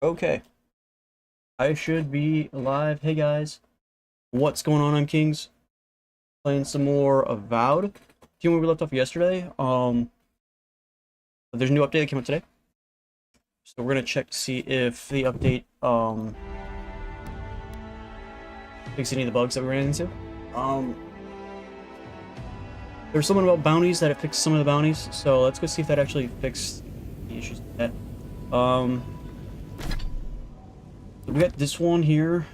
Okay, I should be live. Hey guys, what's going on? I'm Kings, playing some more Avowed. See where we left off yesterday. There's a new update that came out today, so we're gonna check to see if the update fixed any of the bugs that we ran into. Um, there's something about bounties that it fixed some of the bounties, so let's go see if that actually fixed the issues with that. So we got this one here.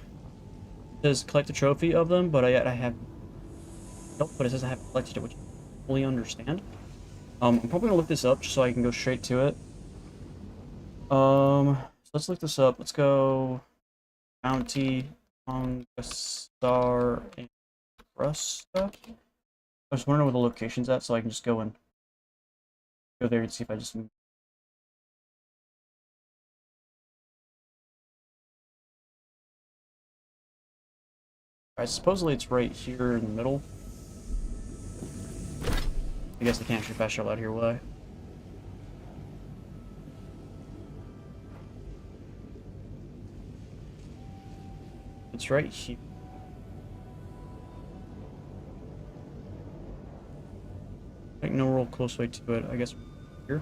It says collect a trophy of them, but I have nope, but it says I haven't collected it, which I fully understand. I'm probably gonna look this up just so I can go straight to it. So let's look this up. Let's go bounty on star and rust stuff. I just want to know where the location's at so I can just go and go there and see if I just. Alright, supposedly it's right here in the middle. I guess I can't shoot fast travel out here, will I? It's right here. Like no real close way to it. I guess here.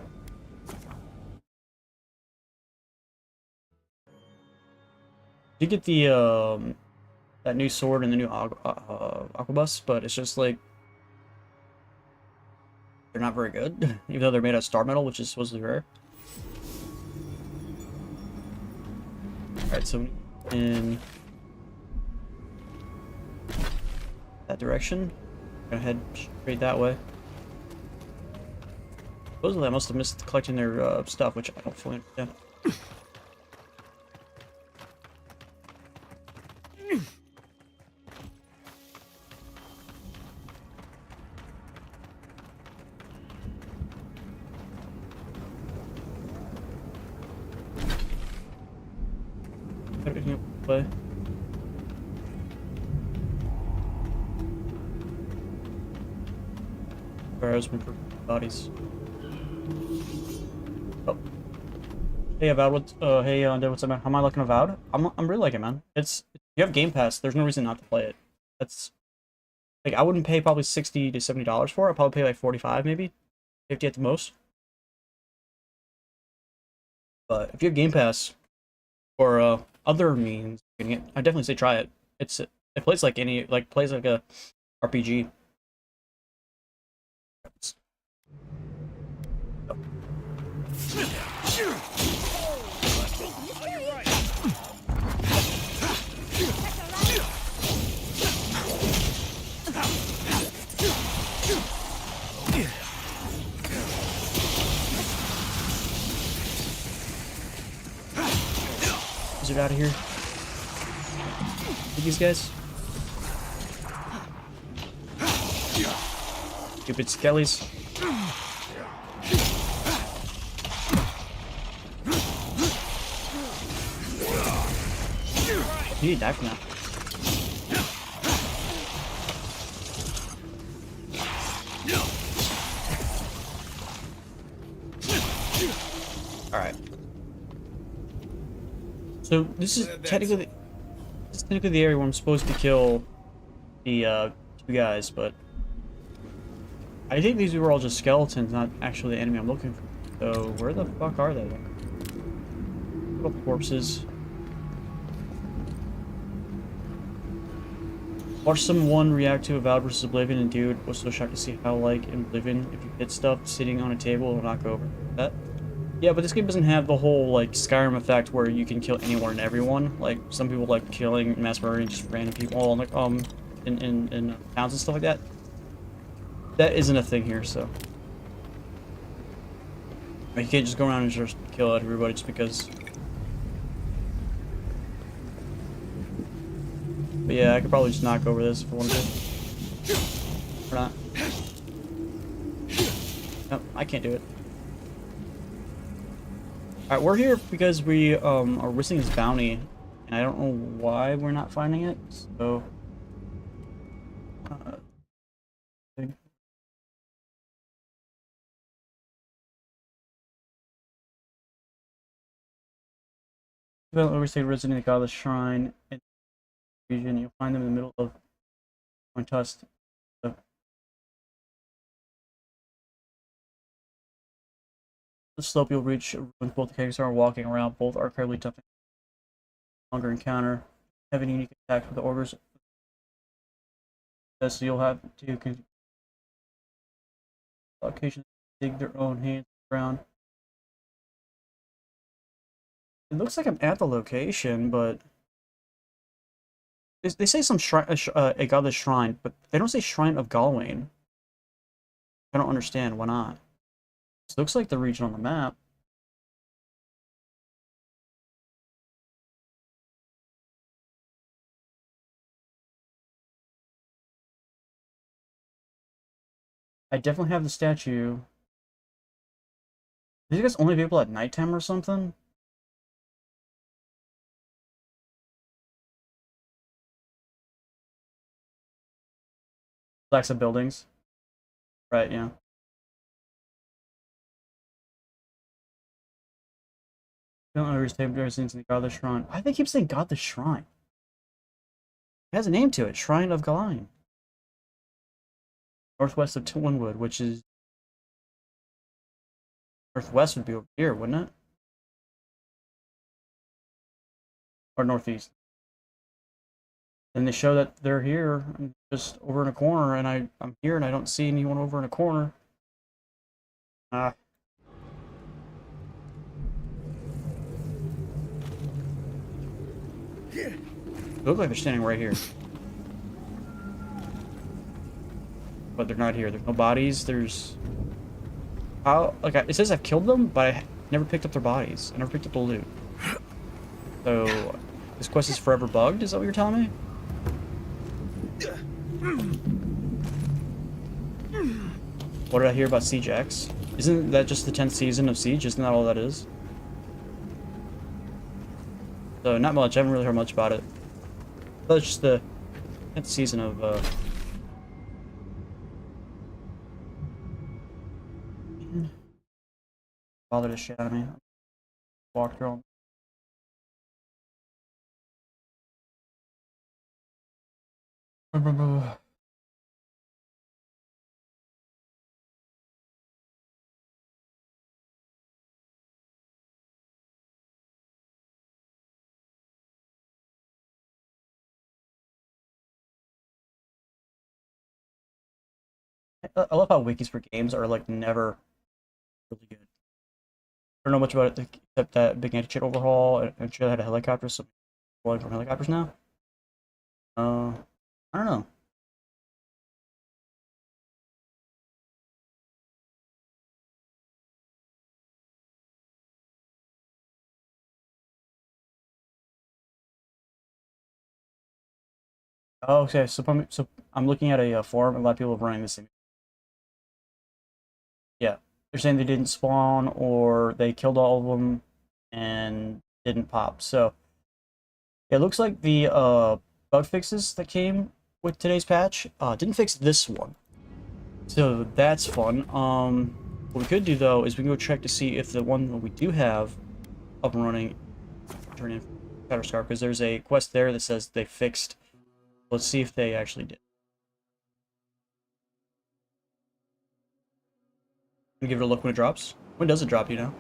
Did get the that new sword and the new aquabus, but it's just like they're not very good, even though they're made out of star metal, which is supposedly rare. Alright, so in that direction, I'm gonna head straight that way. Supposedly I must have missed collecting their stuff, which I don't fully understand. Everything play. Whereas we for bodies. Oh. Hey Avowed, hey Undead, what's up, man? How am I liking Avowed? I'm really liking it, man. It's if you have Game Pass, there's no reason not to play it. That's like I wouldn't pay probably $60 to $70 for it. I'd probably pay like 45 maybe, 50 at the most. But if you have Game Pass or other means of getting it, I definitely say try it. It plays like plays like a RPG. Wizard out of here. Look these guys. Stupid skellies. You need to die from that. Alright. So this is technically the area where I'm supposed to kill the two guys, but I think these were all just skeletons, not actually the enemy I'm looking for. So where the fuck are they? Little corpses. Watch someone react to Avowed versus Oblivion, and dude was so shocked to see how, like, in Oblivion, if you hit stuff sitting on a table, it'll knock over. That? Yeah, but this game doesn't have the whole, like, Skyrim effect where you can kill anyone and everyone. Like, some people like killing, mass murdering just random people, like, in towns and stuff like that. That isn't a thing here, so. Like, you can't just go around and just kill everybody just because. But yeah, I could probably just knock over this if I wanted to. Or not. Nope, I can't do it. Alright, we're here because we are missing this bounty, and I don't know why we're not finding it, so... Develop overstayed resident of the godless shrine in the region. You'll find them in the middle of Contest. The slope you'll reach when both the characters are walking around. Both are incredibly tough. Longer encounter. Having unique attacks with the orders. So you'll have to occasionally dig their own hands around. It looks like I'm at the location, but they say some shrine, a godless shrine, but they don't say Shrine of Galwain. I don't understand why not. It looks like the region on the map. I definitely have the statue. Are you guys only available at nighttime or something? Blacks of buildings. Right, yeah. Don't understand into the godless shrine. Why do they keep saying godless shrine? It has a name to it. Shrine of Galain. Northwest of Twinwood, which is... Northwest would be over here, wouldn't it? Or northeast. And they show that they're here, just over in a corner, and I'm here and I don't see anyone over in a corner. Ah. They look like they're standing right here. But they're not here. There's no bodies. There's... How... Like, it says I've killed them, but I never picked up their bodies. I never picked up the loot. So, this quest is forever bugged? Is that what you're telling me? What did I hear about Siege X? Isn't that just the 10th season of Siege? Isn't that all that is? So, not much. I haven't really heard much about it. That's just the 10th season of, Bother the shit out of me. Walk through them. I love how wikis for games are like never really good. I don't know much about it except that big anti-cheat overhaul and sure had a helicopter, so flying from helicopters now. I don't know. Oh, okay. So I'm looking at a forum. A lot of people are running this thing. Yeah, they're saying they didn't spawn or they killed all of them and didn't pop. So it looks like the bug fixes that came with today's patch didn't fix this one. So that's fun. What we could do though is we can go check to see if the one that we do have up and running turn in Shadow Scar, because there's a quest there that says they fixed. Let's see if they actually did. Give it a look when it drops. When does it drop, you know?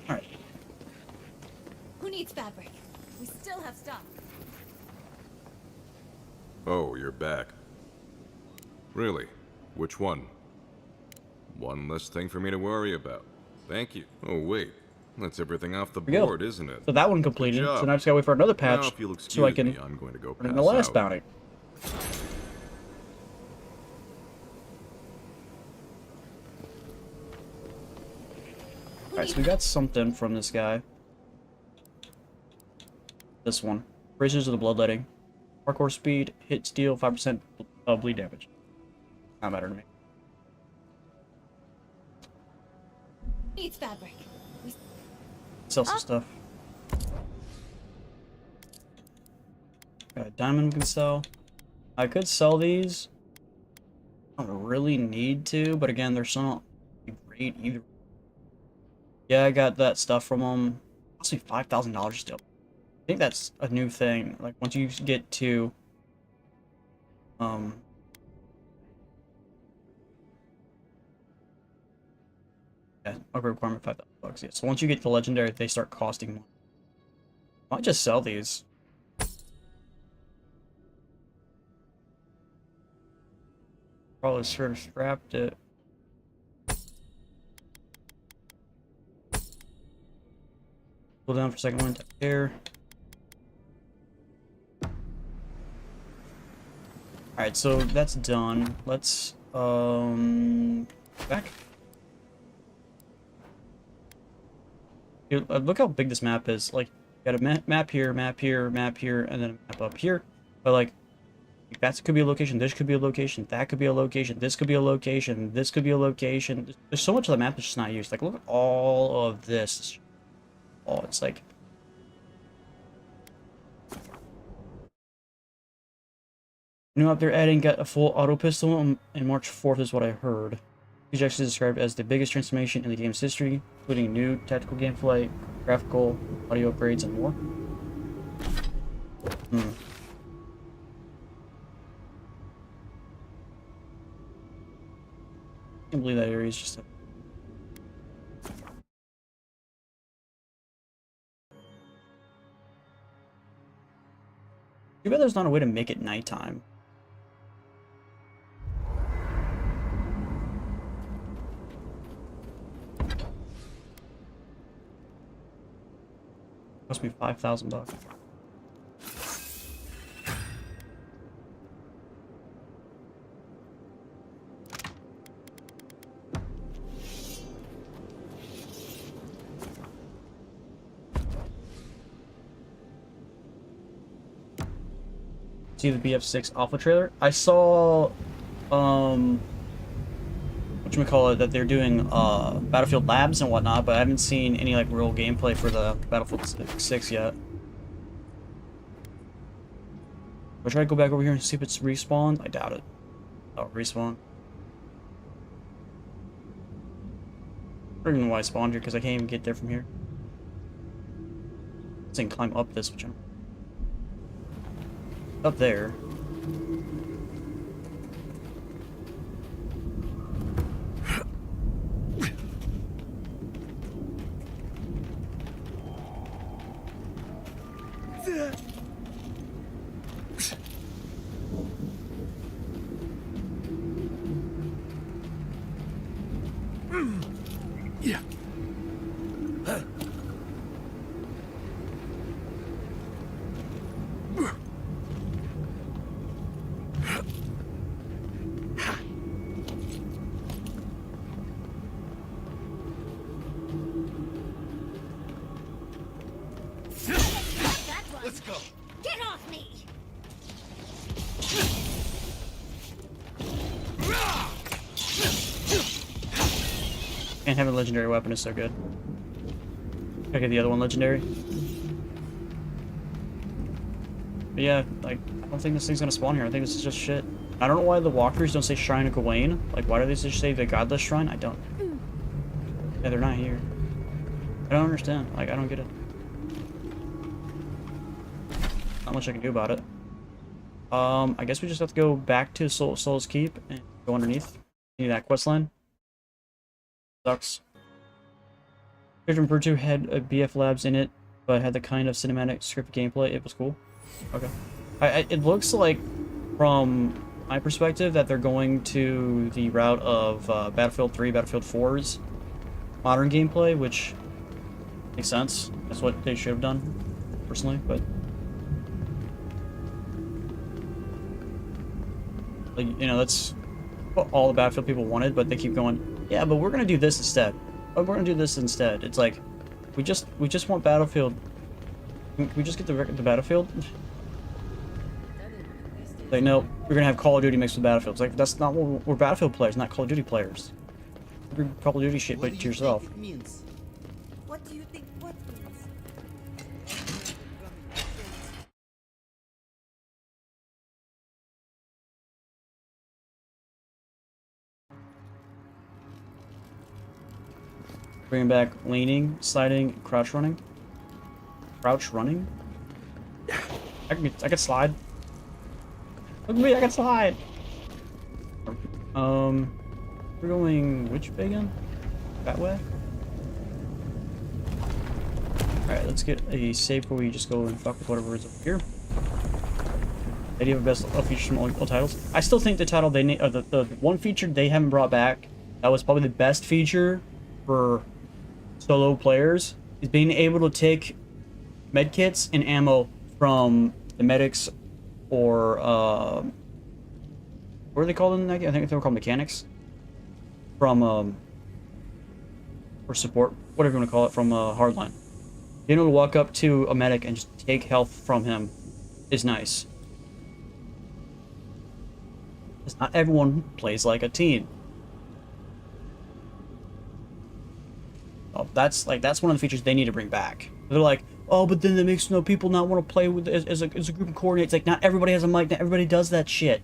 Alright. Who needs fabric? We still have stock. Oh, you're back. Really? Which one? One less thing for me to worry about. Thank you. Oh, wait. That's everything off the board, isn't it? So that one completed. So now I just gotta wait for another patch now, if you'll excuse so I can me, I'm going to go put in the last bounty. Alright, so we got something from this guy. This one. Razors of the Bloodletting. Parkour speed, hit steal, 5% bleed damage. Not matter to me. Needs fabric. Sell some stuff. Got a diamond we can sell. I could sell these. I don't really need to, but again, they're still not great either. Yeah, I got that stuff from them. Cost me $5,000 still. I think that's a new thing. Like once you get to yeah, upgrade requirement $5,000. Yeah, so once you get to legendary, they start costing more. I might just sell these. Probably sort of scrapped it. Pull down for a second one, tap here. Alright, so that's done. Let's back. Dude, look how big this map is. Like, you got a map here, map here, map here, and then a map up here. But like, that could be a location, this could be a location, that could be a location, this could be a location, this could be a location. There's so much of the map that's just not used. Like, look at all of this. Oh, it's like... New up there adding got a full auto pistol on March 4th is what I heard. These actually described as the biggest transformation in the game's history, including new tactical gameplay, graphical, audio upgrades, and more. I can't believe that area is just a... Too bad there's not a way to make it nighttime. Must be $5,000. See the BF6 alpha trailer? I saw, whatchamacallit, that they're doing, Battlefield Labs and whatnot, but I haven't seen any, like, real gameplay for the Battlefield 6 yet. I'll try to go back over here and see if it's respawned. I doubt it. Oh, respawn. I don't even know why I spawned here, because I can't even get there from here. This thing climb up this, which I'm... Up there. Yeah. Let's go. Get off me! And having a legendary weapon is so good. Okay, the other one legendary. But yeah, like, I don't think this thing's gonna spawn here. I think this is just shit. I don't know why the walkthroughs don't say Shrine of Gawain. Like, why do they just say the Godless Shrine? I don't. Yeah, they're not here. I don't understand. Like, I don't get it. Not much I can do about it. I guess we just have to go back to Soul's Keep and go underneath. Need that quest line. Sucks. Picture Bird 2 had a BF Labs in it, but had the kind of cinematic script gameplay. It was cool. Okay. It looks like, from my perspective, that they're going to the route of Battlefield 3, Battlefield 4's modern gameplay, which makes sense. That's what they should have done, personally, but... Like, you know, that's what all the Battlefield people wanted, but they keep going, yeah, but we're gonna do this instead. Oh, we're gonna do this instead. It's like, we just want Battlefield. Can we just get the Battlefield? Like, no, we're gonna have Call of Duty mixed with Battlefield. It's like, that's not what we're Battlefield players, not Call of Duty players. You're Call of Duty shit, but to yourself. What What do you think what means? Bringing back leaning, sliding, crouch running. Crouch running? I can slide. Look at me, I can slide! We're going which way again? That way? Alright, let's get a save before we just go and fuck with whatever is up here. They do have best features from all titles. I still think the title they need, the one feature they haven't brought back that was probably the best feature for solo players is being able to take medkits and ammo from the medics or what are they called in that game? I think they were called mechanics. From or support, whatever you want to call it, from Hardline. Being able to walk up to a medic and just take health from him is nice. Because not everyone plays like a team. Oh, that's one of the features they need to bring back. They're like, oh, but then that makes people not want to play with as a group of coordinates. Like, not everybody has a mic. Not everybody does that shit.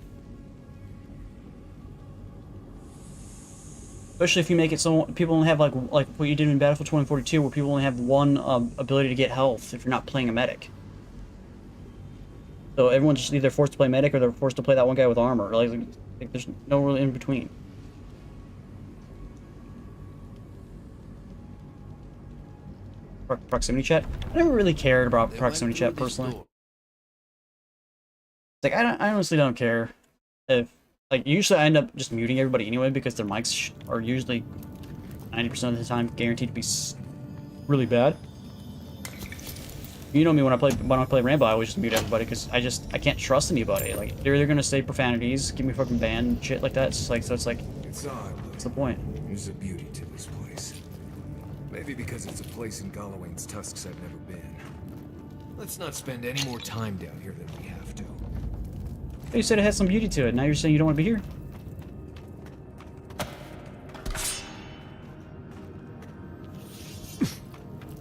Especially if you make it so people only have like what you did in Battlefield 2042, where people only have one ability to get health if you're not playing a medic. So everyone's just either forced to play medic or they're forced to play that one guy with armor. Like there's no really in between. Proximity chat. I never really cared about proximity chat personally. Like I honestly don't care if. Like, usually I end up just muting everybody anyway because their mics are usually 90% of the time guaranteed to be really bad. You know me, when I play Rambo, I always just mute everybody because I can't trust anybody. Like, they're either gonna say profanities, give me a fucking ban, and shit like that. It's like, so it's like, It's odd, what's the point? There's a beauty to this place. Maybe because it's a place in Galloway's tusks I've never been. Let's not spend any more time down here than we have to. You said it had some beauty to it. Now you're saying you don't want to be here?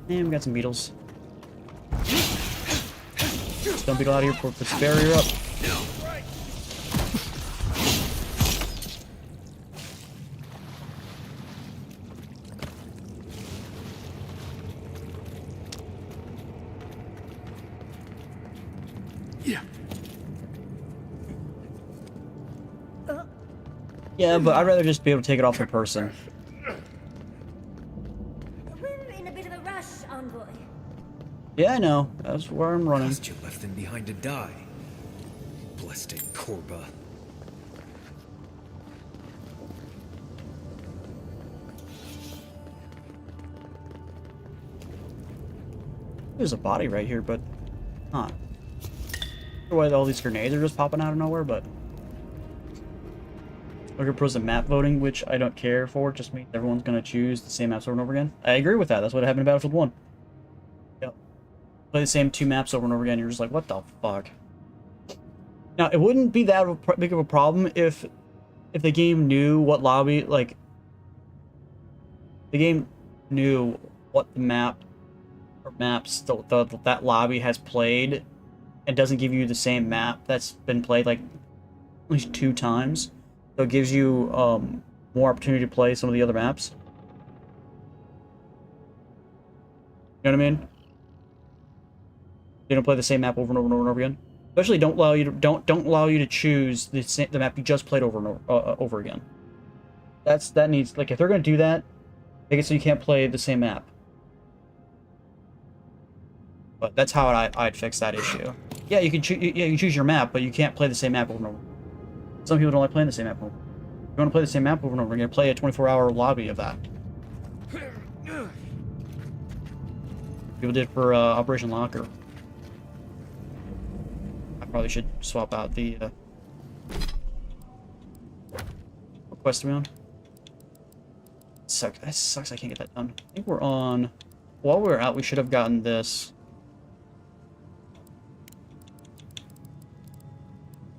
And we got some beetles. Don't beetle out of here before it puts the barrier up. Yeah, but I'd rather just be able to take it off in person. We're in a bit of a rush, Envoy. Yeah, I know. That's where I'm running. Trust you left them behind to die. Blessed Korba. There's a body right here, but... Huh. I don't know why all these grenades are just popping out of nowhere, but... We're gonna pros and map voting, which I don't care for. It just means everyone's gonna choose the same maps over and over again. I agree with that. That's what happened in Battlefield 1. Yep. Play the same 2 maps over and over again. You're just like, what the fuck? Now, it wouldn't be that big of a problem if the game knew what lobby, like... The game knew what the map or maps that lobby has played and doesn't give you the same map that's been played like at least 2 times. So it gives you more opportunity to play some of the other maps. You know what I mean? You don't play the same map over and over and over and over again. Especially don't allow you to choose the map you just played over and over again. That needs, like, if they're gonna do that, make it so you can't play the same map. But that's how I'd fix that issue. Yeah, you can choose your map, but you can't play the same map over and over. Some people don't like playing the same map over. If you want to play the same map over and over again, play a 24-hour lobby of that. People did for Operation Locker. I probably should swap out the what quest are we on? Sucks. That sucks. I can't get that done. I think we're on. While we were out, we should have gotten this.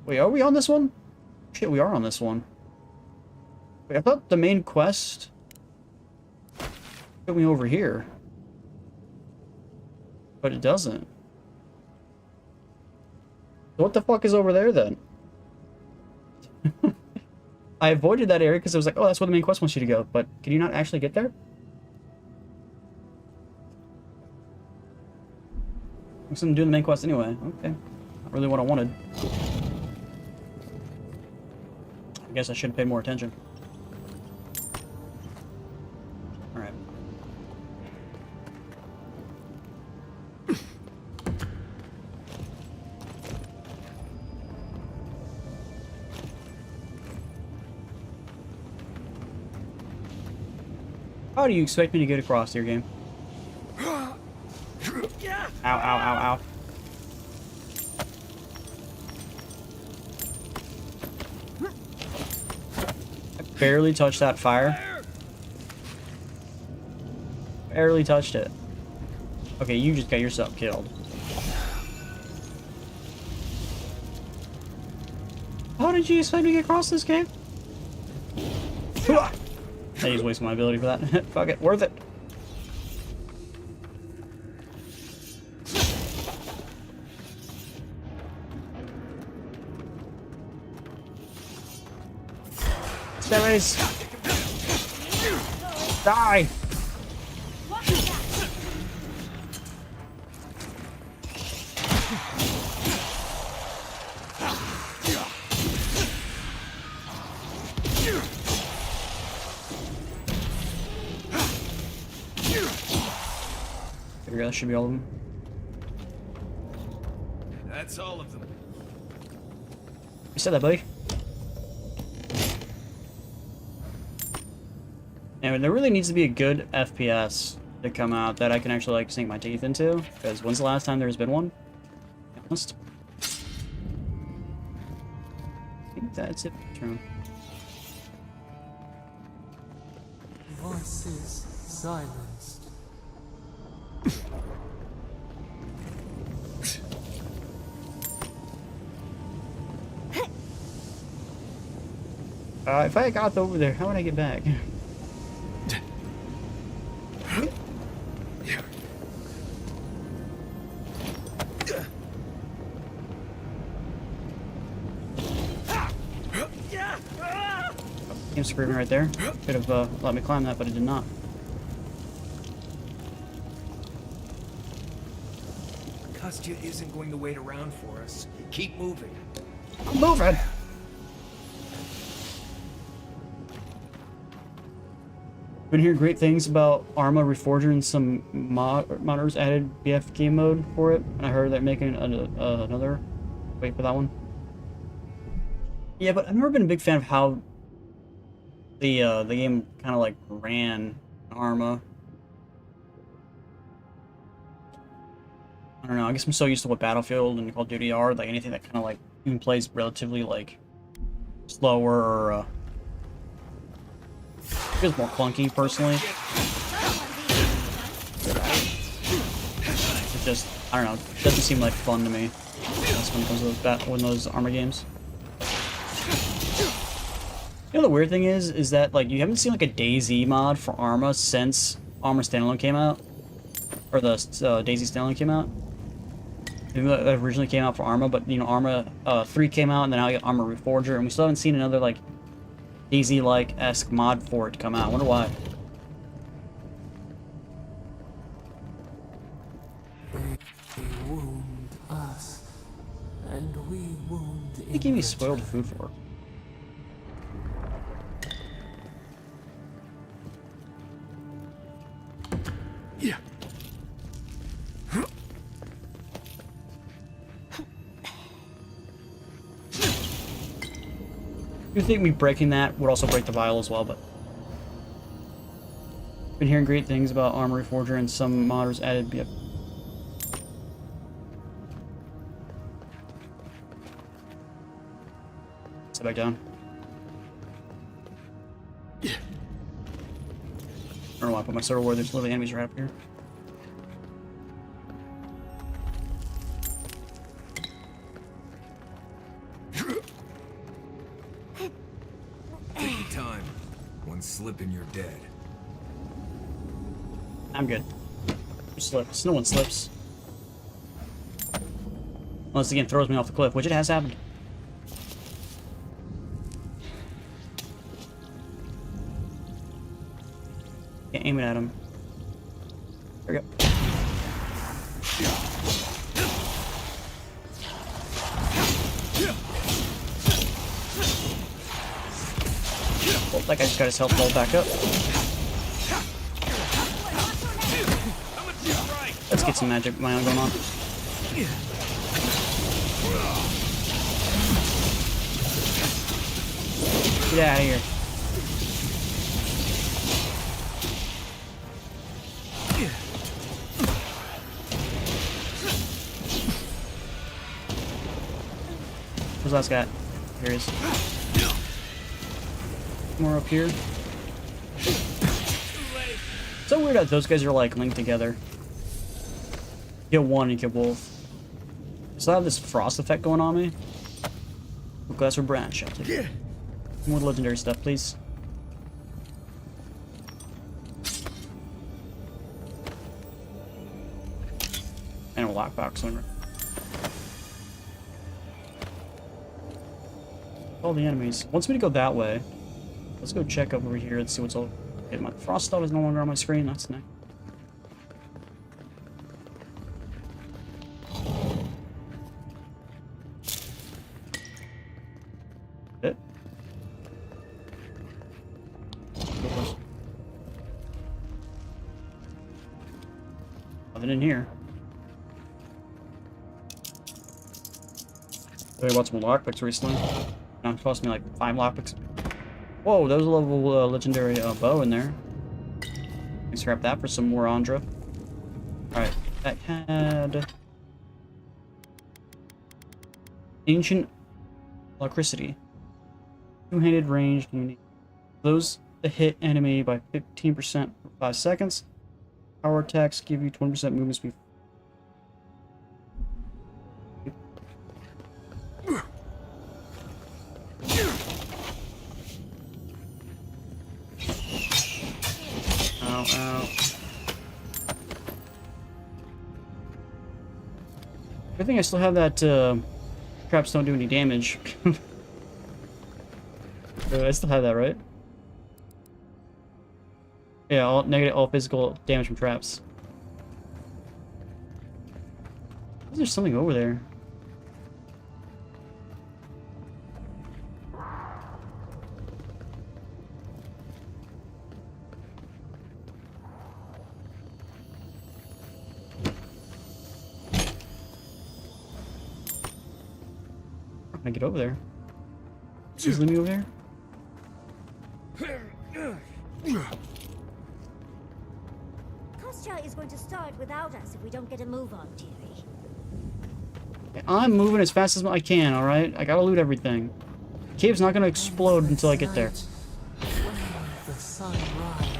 Wait, are we on this one? Shit, we are on this one. Wait, I thought the main quest took me over here. But it doesn't. So what the fuck is over there then? I avoided that area because I was like, oh, that's where the main quest wants you to go. But can you not actually get there? I'm doing the main quest anyway. Okay. Not really what I wanted. I guess I should have paid more attention. Alright. How do you expect me to get across here, game? Ow, ow, ow, ow. I barely touched that fire. Barely touched it. Okay, you just got yourself killed. How did you expect me to get across this game? I just wasted my ability for that. Fuck it, worth it. Stairs! Die! There we go, that should be all of them. That's all of them. You said that, buddy. And there really needs to be a good FPS to come out that I can actually like sink my teeth into. Because when's the last time there's been one? To be honest. I think that's it. True. Voices silenced. If I got over there, how would I get back? Game screaming right there. Could have let me climb that, but it did not. Kostya isn't going to wait around for us. Keep moving. I'm moving! Been hearing great things about Arma Reforger and some modders added BF game mode for it. And I heard they're making another. Wait for that one. Yeah, but I've never been a big fan of how the game kind of like ran Arma. I don't know. I guess I'm so used to what Battlefield and Call of Duty are. Like anything that kind of like even plays relatively like slower or feels more clunky personally. It just, I don't know, it doesn't seem like fun to me. That's when it comes to those Arma games. You know the weird thing is that like you haven't seen like a DayZ mod for Arma since Arma Standalone came out, or the DayZ Standalone came out. It originally came out for Arma, but you know Arma 3 came out, and then now you got Arma Reforger, and we still haven't seen another like DayZ-like-esque mod for it to come out. I wonder why. They wound us, and we wound. They gave me spoiled food for it. Yeah. You think me breaking that would also break the vial as well, but been hearing great things about Arma Reforger and some modders added. Yep. Sit back down. I don't know why I put my server where there's literally enemies right up here. Take your time. One slip and you're dead. I'm good. Who slips? No one slips. Unless again throws me off the cliff, which it has happened. Can't aim it at him. There we go. Well, that guy just got his health rolled back up. Let's get some magic of my own going on. Get out of here. Where's the last guy? Here he is. More up here. So weird that those guys are like linked together. Kill one and kill both. So I have this frost effect going on me. Glass or branch. I'll take it. More legendary stuff, please. And a lockbox on. All the enemies. Wants me to go that way. Let's go check over here and see what's all. Okay, my frost stone is no longer on my screen. That's nice. It. Nothing in here. I bought some lockpicks recently. Now it's cost me like 5 lockpicks. Whoa, there's a level legendary bow in there. Let's scrap that for some more Andra. Alright, that had ancient electricity. Two-handed ranged unit. Those that hit enemy by 15% for 5 seconds. Power attacks give you 20% movement speed. Ow. Good thing I still have that traps don't do any damage. I still have that, right? Yeah, all physical damage from traps. Is there something over there? How can I get over there? Just leave me over there? Kostya is going to start without us if we don't get a move on, dearie. I'm moving as fast as I can, alright? I gotta loot everything. The cave's not gonna explode until I get there. When the sun rises.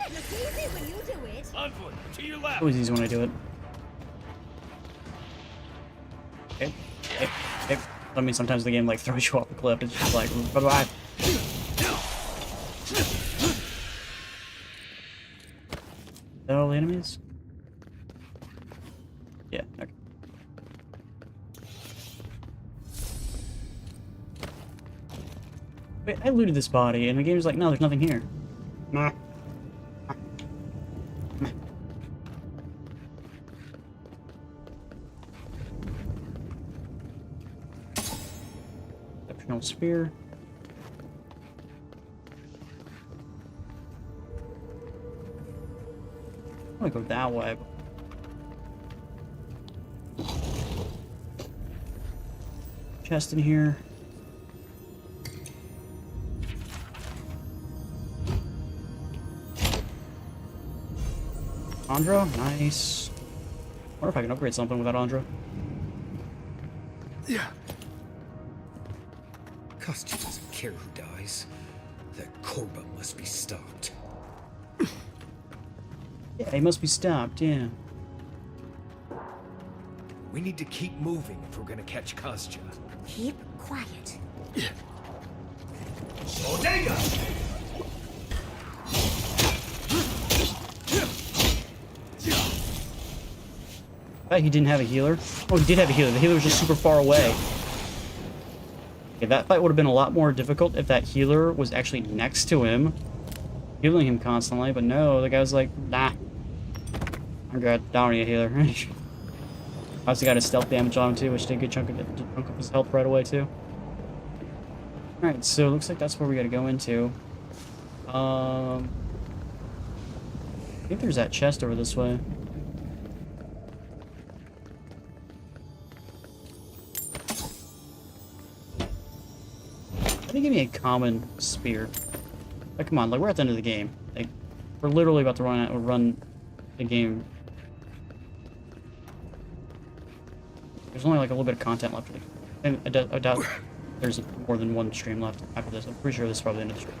It's easy when you do it. On foot, to your left. Always easy when I do it. Okay. I mean, sometimes the game like throws you off the cliff. It's just like, bye-bye. Is that all the enemies? Yeah, okay. Wait, I looted this body, and the game's like, no, there's nothing here. Nah. Exceptional spear. I'm gonna go that way. Chest in here. Andra, nice. Wonder if I can upgrade something with that Andra. Yeah. Kostya doesn't care who dies. That Korba must be stopped. Yeah, he must be stopped, yeah. We need to keep moving if we're gonna catch Kostya. Keep quiet. Bodega! He didn't have a healer. Oh, he did have a healer. The healer was just super far away. Okay, that fight would have been a lot more difficult if that healer was actually next to him, healing him constantly. But no, the guy's like, nah. I'm good. I don't need a healer. Also got his stealth damage on him too, which did a good chunk of his health right away too. Alright, so it looks like that's where we gotta go into. I think there's that chest over this way. Let me give me a common spear. Like, come on, like we're at the end of the game. Like, we're literally about to run the game. There's only like a little bit of content left. And I doubt there's more than one stream left after this. I'm pretty sure this is probably the end of the stream.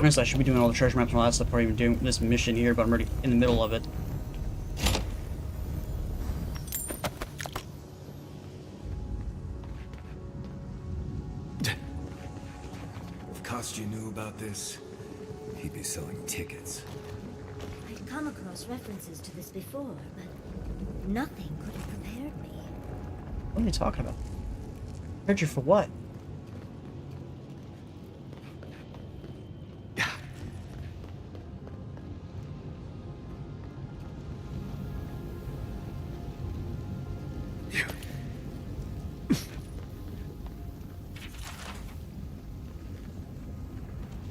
Honestly, I should be doing all the treasure maps and all that stuff before even doing this mission here, but I'm already in the middle of it. If Kostya knew about this, he'd be selling tickets. I'd come across references to this before, but nothing could have prepared me. What are you talking about? Prepared you for what?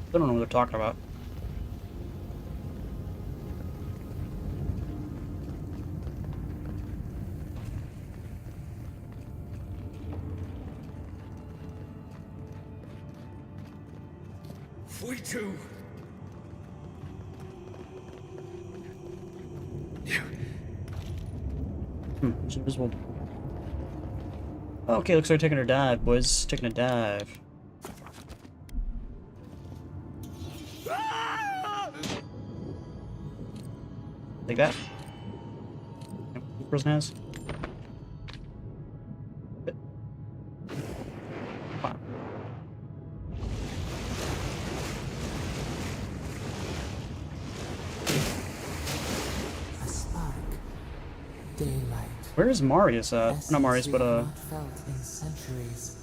I don't know what they're talking about. It's invisible. Okay, looks like we're taking a dive, boys. Taking a dive. Like that. This person has. Wow. A spark. Daylight. Where is Marius at? Essence Not Marius, but we have not felt in centuries.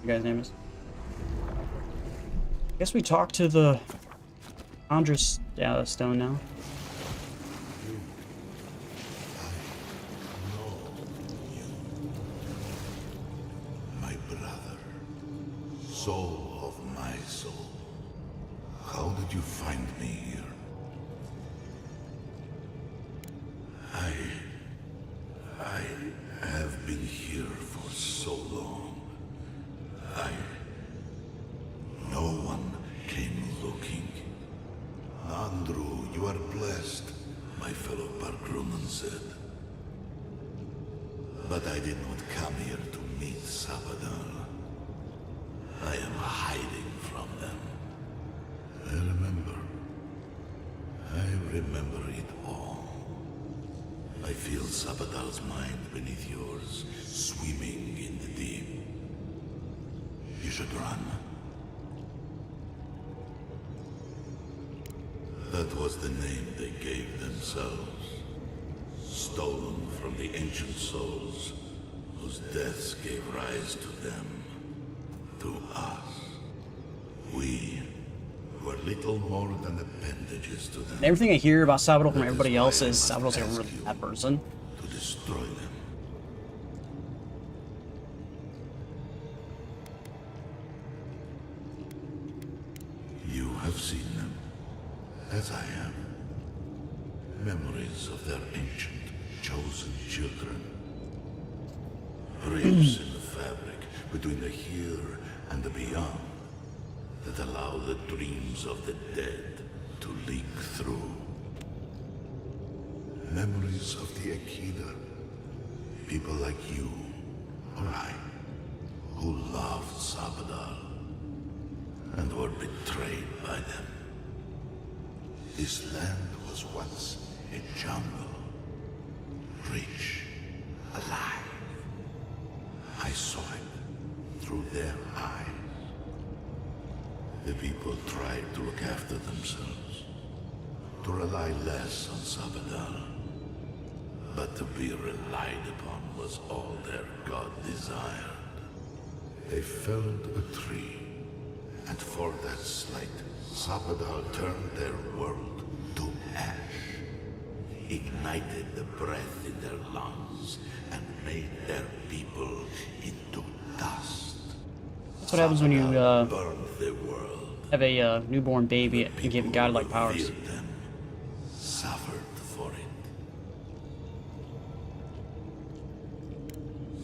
the guy's name is. Guess we talked to the Andros stone now. My brother, soul of my soul. How did you find me here? I have been here for so long. No one came looking. Andrew, you are blessed, my fellow Parkruman said. But I did not come here to meet Sabadal. I am hiding from them. I remember it all. I feel Sabadal's mind beneath yours, swimming in the deep. You should run. That was the name they gave themselves. Stolen from the ancient souls, whose deaths gave rise to them. To us. We were little more than appendages to them. Everything I hear about Sabadell from That is everybody why else I is must Sabadell's like a ask really you bad person. to destroy them. You have seen them, as I have. Memories of their ancient, chosen children. Breaks in the fabric between the here and the beyond that allow the dreams of the dead to leak through. Memories of the Akida. People like you, or I, who loved Sabadal and were betrayed by them. This land was once a jungle, rich, alive. I saw it through their eyes. the people tried to look after themselves, to rely less on Sabadal. But to be relied upon was all their god desired. They felled a tree, and for that slight, Sabadal turned their world to ash, ignited the breath in their lungs, and made their people into dust. That's what happens when you Burned the world. have a newborn baby and give it godlike powers. Revered them, suffered for it.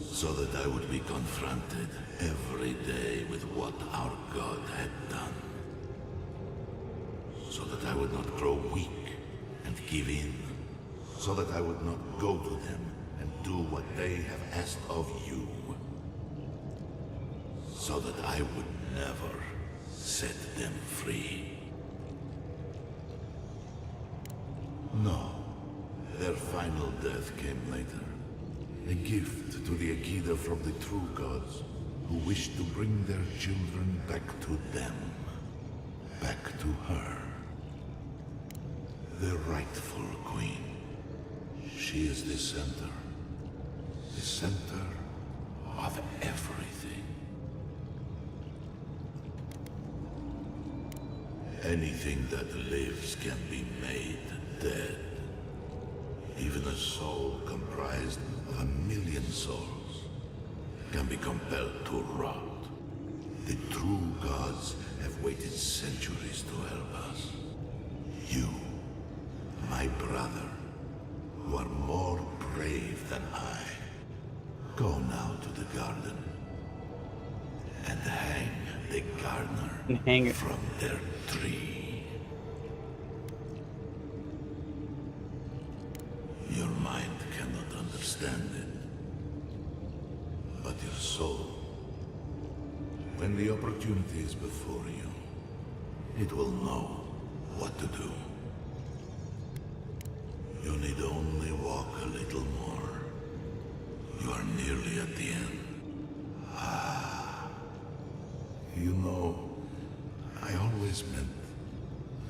So that I would be confronted every day with what our God had done. So that I would not grow weak and give in. So that I would not go to them and do what they have asked of you. So that I would never set them free. No. Their final death came later. A gift to the Akida from the true gods, who wished to bring their children back to them. Back to her. The rightful queen. She is the center. The center of everything. Anything that lives can be made dead. Even a soul comprised of 1,000,000 souls can be compelled to rot. The true gods have waited centuries to help us. You, my brother, who are more brave than I, go now to the garden and hang the gardener And hang it. from their tree. Your mind cannot understand it, but your soul, when the opportunity is before you, it will know what to do. You need only walk a little more. You are nearly at the end. You know, I always meant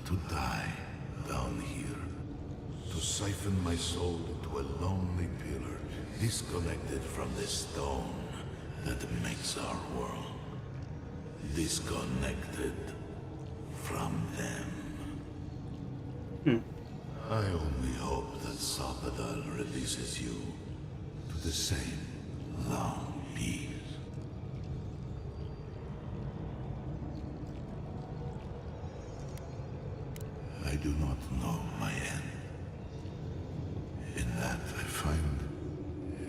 to die down here. To siphon my soul into a lonely pillar, disconnected from the stone that makes our world. Disconnected from them. I only hope that Sabadal releases you to the same long peace. I do not know my end. In that I find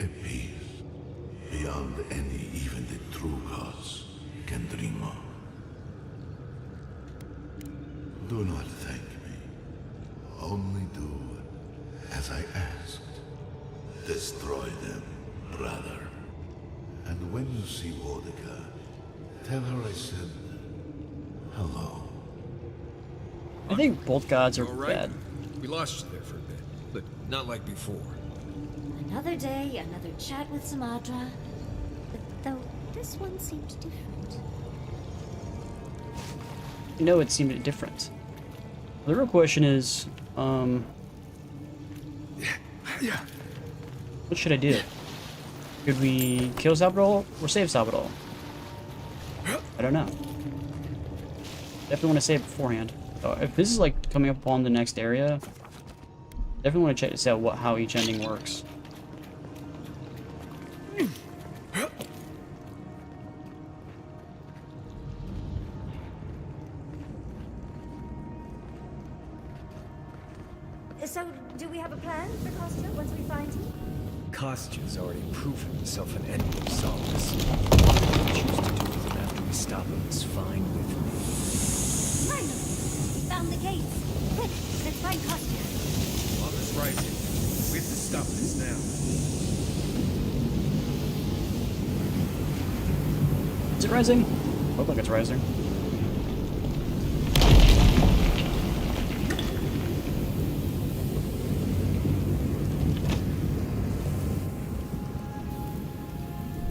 a peace beyond any even the true gods can dream of. Do not thank me. Only do as I asked. Destroy them, brother. And when you see Wodika, tell her I said hello. I think both gods are All right. bad. We lost you there for a bit, but not like before. Another day, another chat with Sumatra. But though this one seemed different. You know, it seemed different. The real question is, what should I do? Should we kill Sabadal or save Sabadal? I don't know. Definitely want to save it beforehand. If this is like coming up on the next area, definitely want to check this out. How each ending works. So, do we have a plan for Kostya once we find him? Kostya's already proved himself an enemy of Solace. What we choose to do with him after we stop him is fine with me. Finally! We found the gates! Quick, let's find Kostya! Lava's rising. We have to stop this now. Is it rising? Look like it's rising.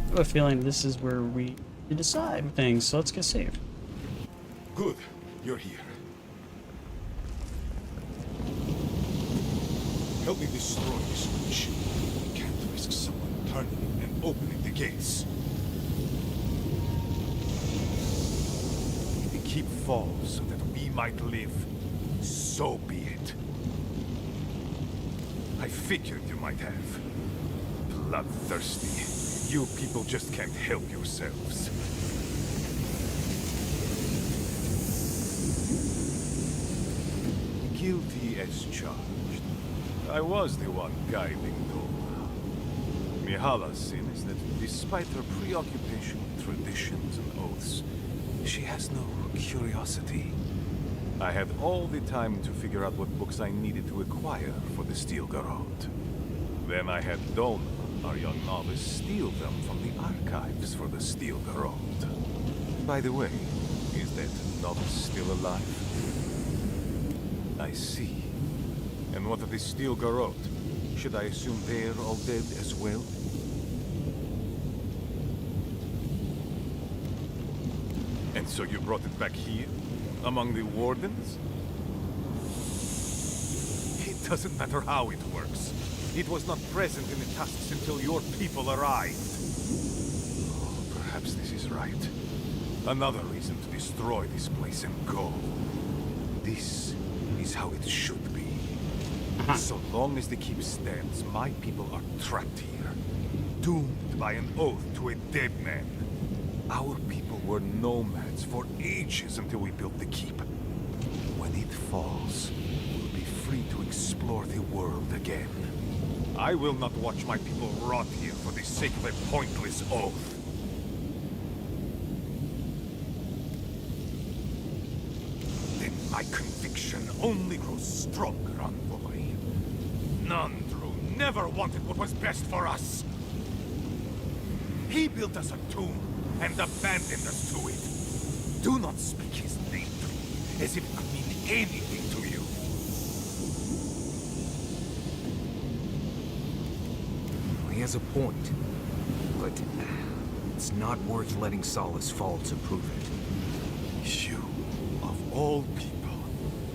I have a feeling this is where we decide things, so let's get saved. Good, you're here. Help me destroy this witch. We can't risk someone turning and opening the gates. If the keep falls so that we might live, so be it. I figured you might have. Bloodthirsty. You people just can't help yourselves. Guilty as charged. I was the one guiding Doma. Mihala's sin is that despite her preoccupation with traditions and oaths, she has no curiosity. I had all the time to figure out what books I needed to acquire for the Steel Garrote. Then I had Doma, our young novice, steal them from the archives for the Steel Garrote. By the way, is that novice still alive? I see. And what of the Steel Garrote? Should I assume they're all dead as well? And so you brought it back here? Among the wardens? It doesn't matter how it works. It was not present in the tusks until your people arrived. Oh, perhaps this is right. Another reason to destroy this place and go. This is how it should be. So long as the keep stands, my people are trapped here. Doomed by an oath to a dead man. Our people were nomads for ages until we built the keep. When it falls, we'll be free to explore the world again. I will not watch my people rot here for the sake of a pointless oath. Then my conviction only grows stronger, envoy. Nandru never wanted what was best for us. He built us a tomb and abandoned us to it. Do not speak his name to me as if it could mean anything to you. He has a point, but it's not worth letting Solace fall to prove it. You, of all people,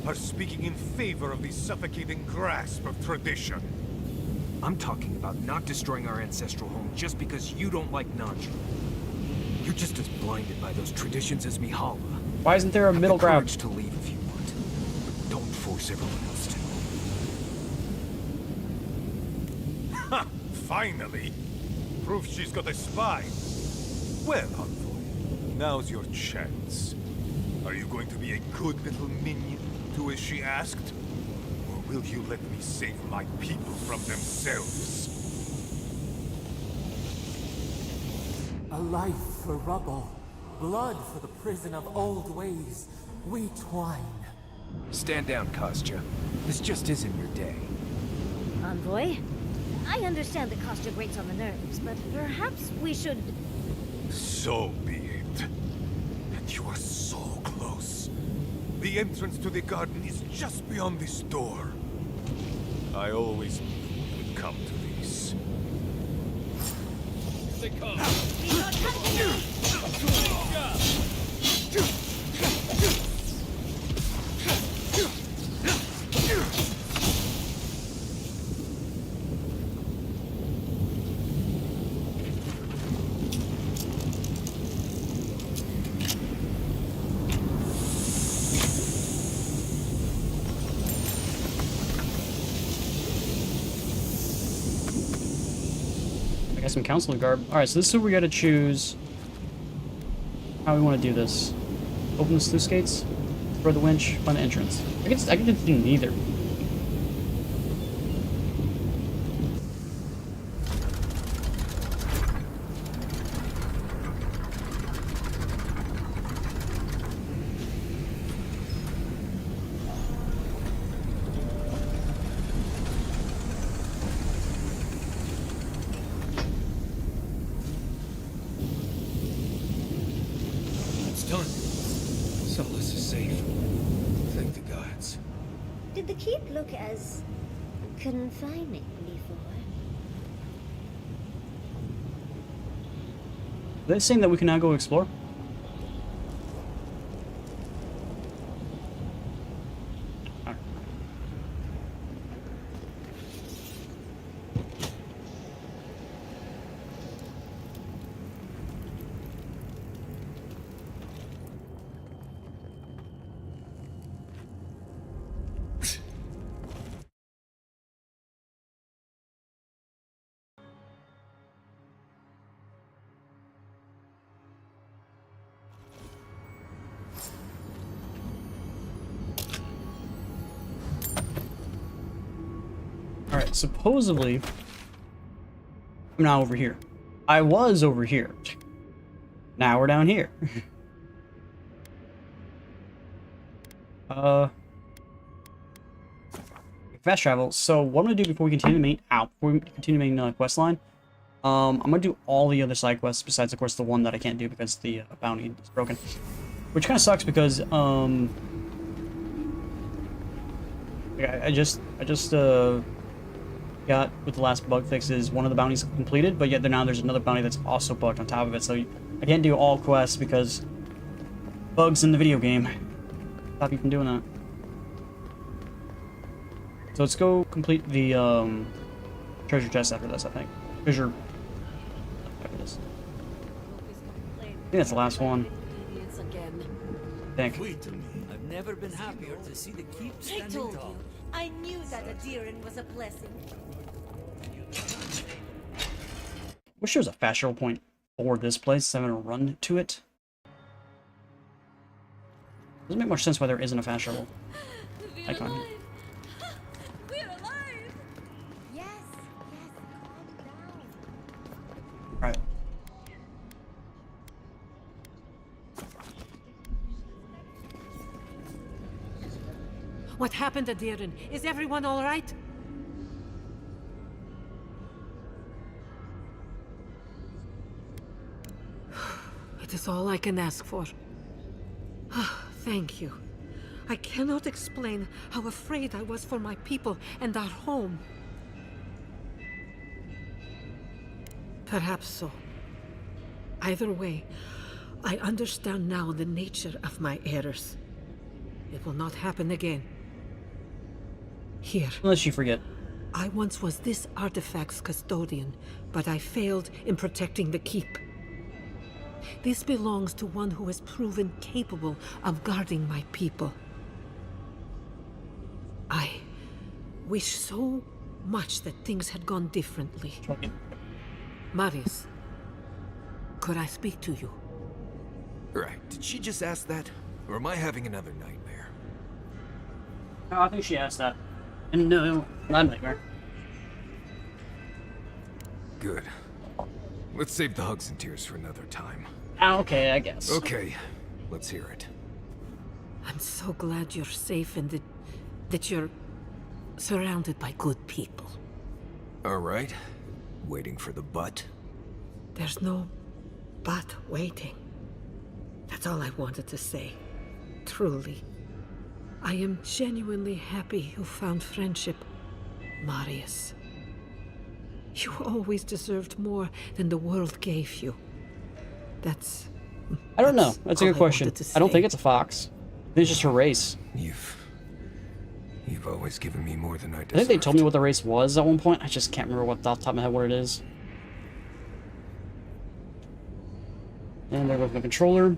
are speaking in favor of the suffocating grasp of tradition. I'm talking about not destroying our ancestral home just because you don't like Nandru. You're just as blinded by those traditions as Mihala. Why isn't there a middle Have the ground? courage to leave if you want, but don't force everyone else to. Ha! Finally! Proof she's got a spine. Well, envoy, now's your chance. Are you going to be a good little minion, do as she asked? Or will you let me save my people from themselves? A life for rubble, blood for the prison of old ways. We twine. Stand down, Kostya. This just isn't your day. Envoy, I understand the Kostya grates on the nerves, but perhaps we should... So be it. And you are so close. The entrance to the garden is just beyond this door. I always knew it would come to this. Here they come. I got some counseling garb. Alright, so this is where we gotta choose how we want to do this. Open the sluice gates, throw the winch, find the entrance. I could just do neither. Done. Solace is safe. Thank the gods. Did the keep look as confining before? Are they saying that we can now go explore? supposedly, I'm now over here. I was over here. Now we're down here. Fast travel. So what I'm gonna do before we continue the main quest line, I'm gonna do all the other side quests besides, of course, the one that I can't do because the bounty is broken, which kind of sucks because I just got with the last bug fixes one of the bounties completed, but yet now there's another bounty that's also bugged on top of it. So I can't do all quests because bugs in the video game stop you from doing that. So let's go complete the treasure chest after this, I think. Treasure after this. I think that's the last one. I think. Wait to me. I've never been happier to see the keep I standing told tall. you. I knew that Adiran was a blessing. Wish there was a fast travel point for this place, so I'm gonna run to it. Doesn't make much sense why there isn't a fast travel icon here. We're alive! Yes, calm down. Alright. What happened, Adiran? Is everyone all right? It is all I can ask for. Thank you. I cannot explain how afraid I was for my people and our home. Perhaps so. Either way, I understand now the nature of my errors. It will not happen again. Here. Unless you forget. I once was this artifact's custodian, but I failed in protecting the keep. This belongs to one who has proven capable of guarding my people. I wish so much that things had gone differently. Marius, could I speak to you? Right. Did she just ask that? Or am I having another nightmare? No, I think she asked that. And no, not a nightmare. Good. Let's save the hugs and tears for another time. Okay, I guess. Okay, let's hear it. I'm so glad you're safe and that you're surrounded by good people. All right. Waiting for the but? There's no but waiting. That's all I wanted to say. Truly. I am genuinely happy you found friendship, Marius. You always deserved more than the world gave you. I don't know. That's a all good I question. wanted to I don't say. think it's a fox. I think it's just her race. You've always given me more than I deserved. I think they told me what the race was at one point. I just can't remember off the top of my head what it is. And there goes my controller.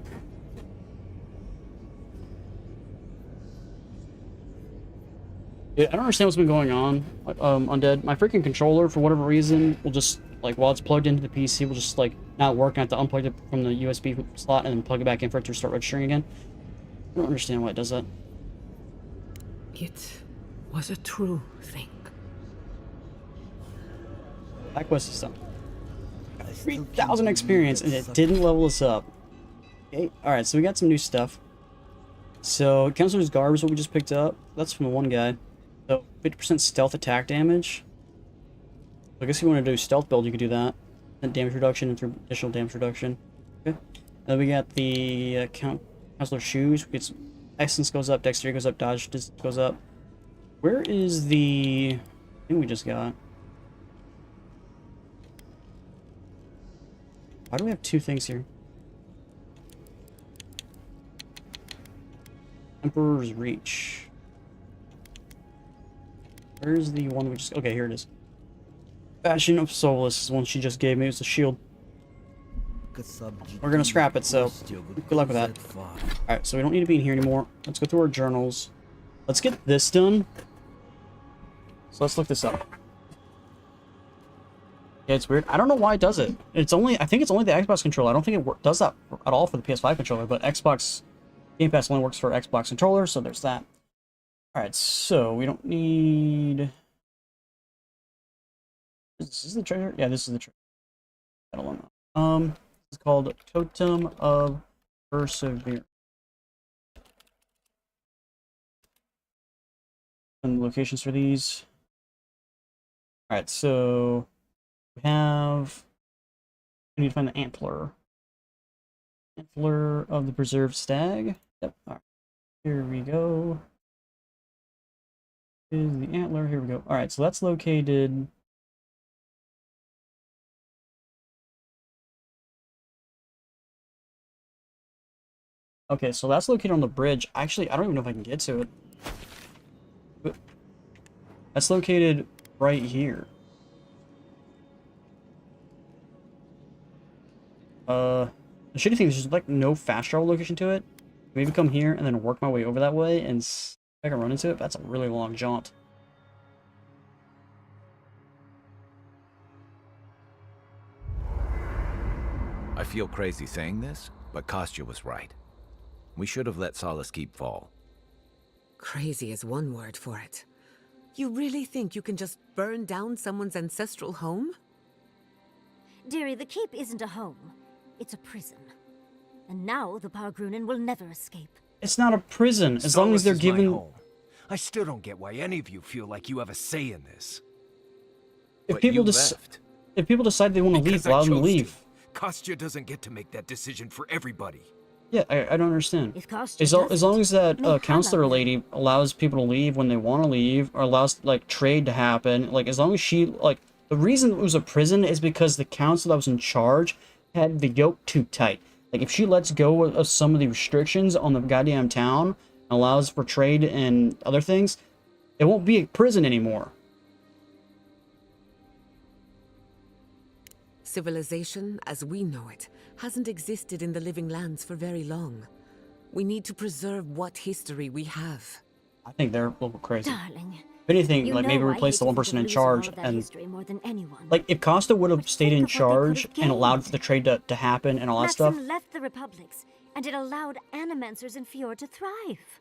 Yeah, I don't understand what's been going on, Undead. My freaking controller, for whatever reason, will just, like, while it's plugged into the PC, will just, like, not work. I have to unplug it from the USB slot and then plug it back in for it to start registering again. I don't understand why it does that. It was a true thing. That quest is done. Got 3,000 experience, and it didn't level us up. Okay, alright, so we got some new stuff. So, Counselor's Garb is what we just picked up. That's from the one guy. So, 50% stealth attack damage. So I guess if you want to do stealth build, you could do that. And damage reduction and additional damage reduction. Okay. And then we got the Counselor's Shoes. It's Essence goes up, Dexterity goes up, Dodge distance goes up. Where is the thing we just got? Why do we have two things here? Emperor's Reach. Where's the one we just... Okay, here it is. Bastion of Soulless is the one she just gave me. It's a shield. We're gonna scrap it, so good luck with that. Alright, so we don't need to be in here anymore. Let's go through our journals. Let's get this done. So let's look this up. Yeah, it's weird. I don't know why it does it. It's only... I think it's only the Xbox controller. I don't think it does that at all for the PS5 controller, but Xbox Game Pass only works for Xbox controller, so there's that. Alright, so we don't need... Is this the treasure? Yeah, this is the treasure. It's called Totem of Perseverance. And the locations for these. Alright, so we need to find the antler. Antler of the preserved stag. Yep. Alright. Here we go. Is the antler. Here we go. Alright, so that's located. Okay, so that's located on the bridge. Actually, I don't even know if I can get to it. But that's located right here. The shitty thing is there's like no fast travel location to it. Maybe come here and then work my way over that way and if I can run into it. That's a really long jaunt. I feel crazy saying this, but Kostya was right. We should have let Solace Keep fall. Crazy is one word for it. You really think you can just burn down someone's ancestral home? Dearie, the keep isn't a home. It's a prison. And now the Pargrunen will never escape. It's not a prison, as long as they're Solace is my given... home. I still don't get why any of you feel like you have a say in this. If But people you just... left. If people decide they want to leave, Because I allow them to chose leave. Kostya doesn't get to make that decision for everybody. Yeah, I don't understand. If Kostya As doesn't, long as that make counselor Hannah lady allows people to leave when they want to leave, or allows, like, trade to happen, like, as long as she, like, the reason it was a prison is because the council that was in charge had the yoke too tight. Like, if she lets go of some of the restrictions on the goddamn town, and allows for trade and other things, it won't be a prison anymore. Civilization, as we know it, hasn't existed in the living lands for very long. We need to preserve what history we have. I think they're a little crazy. Darling, If anything, you like, know maybe I replace hate the to one think person of in losing all charge of that and... history more than anyone. Like, if Costa would have But stayed think in of what they could charge have and allowed gained. for the trade to happen and all that Maxim stuff... left the republics, and it allowed animancers in Fjord to thrive.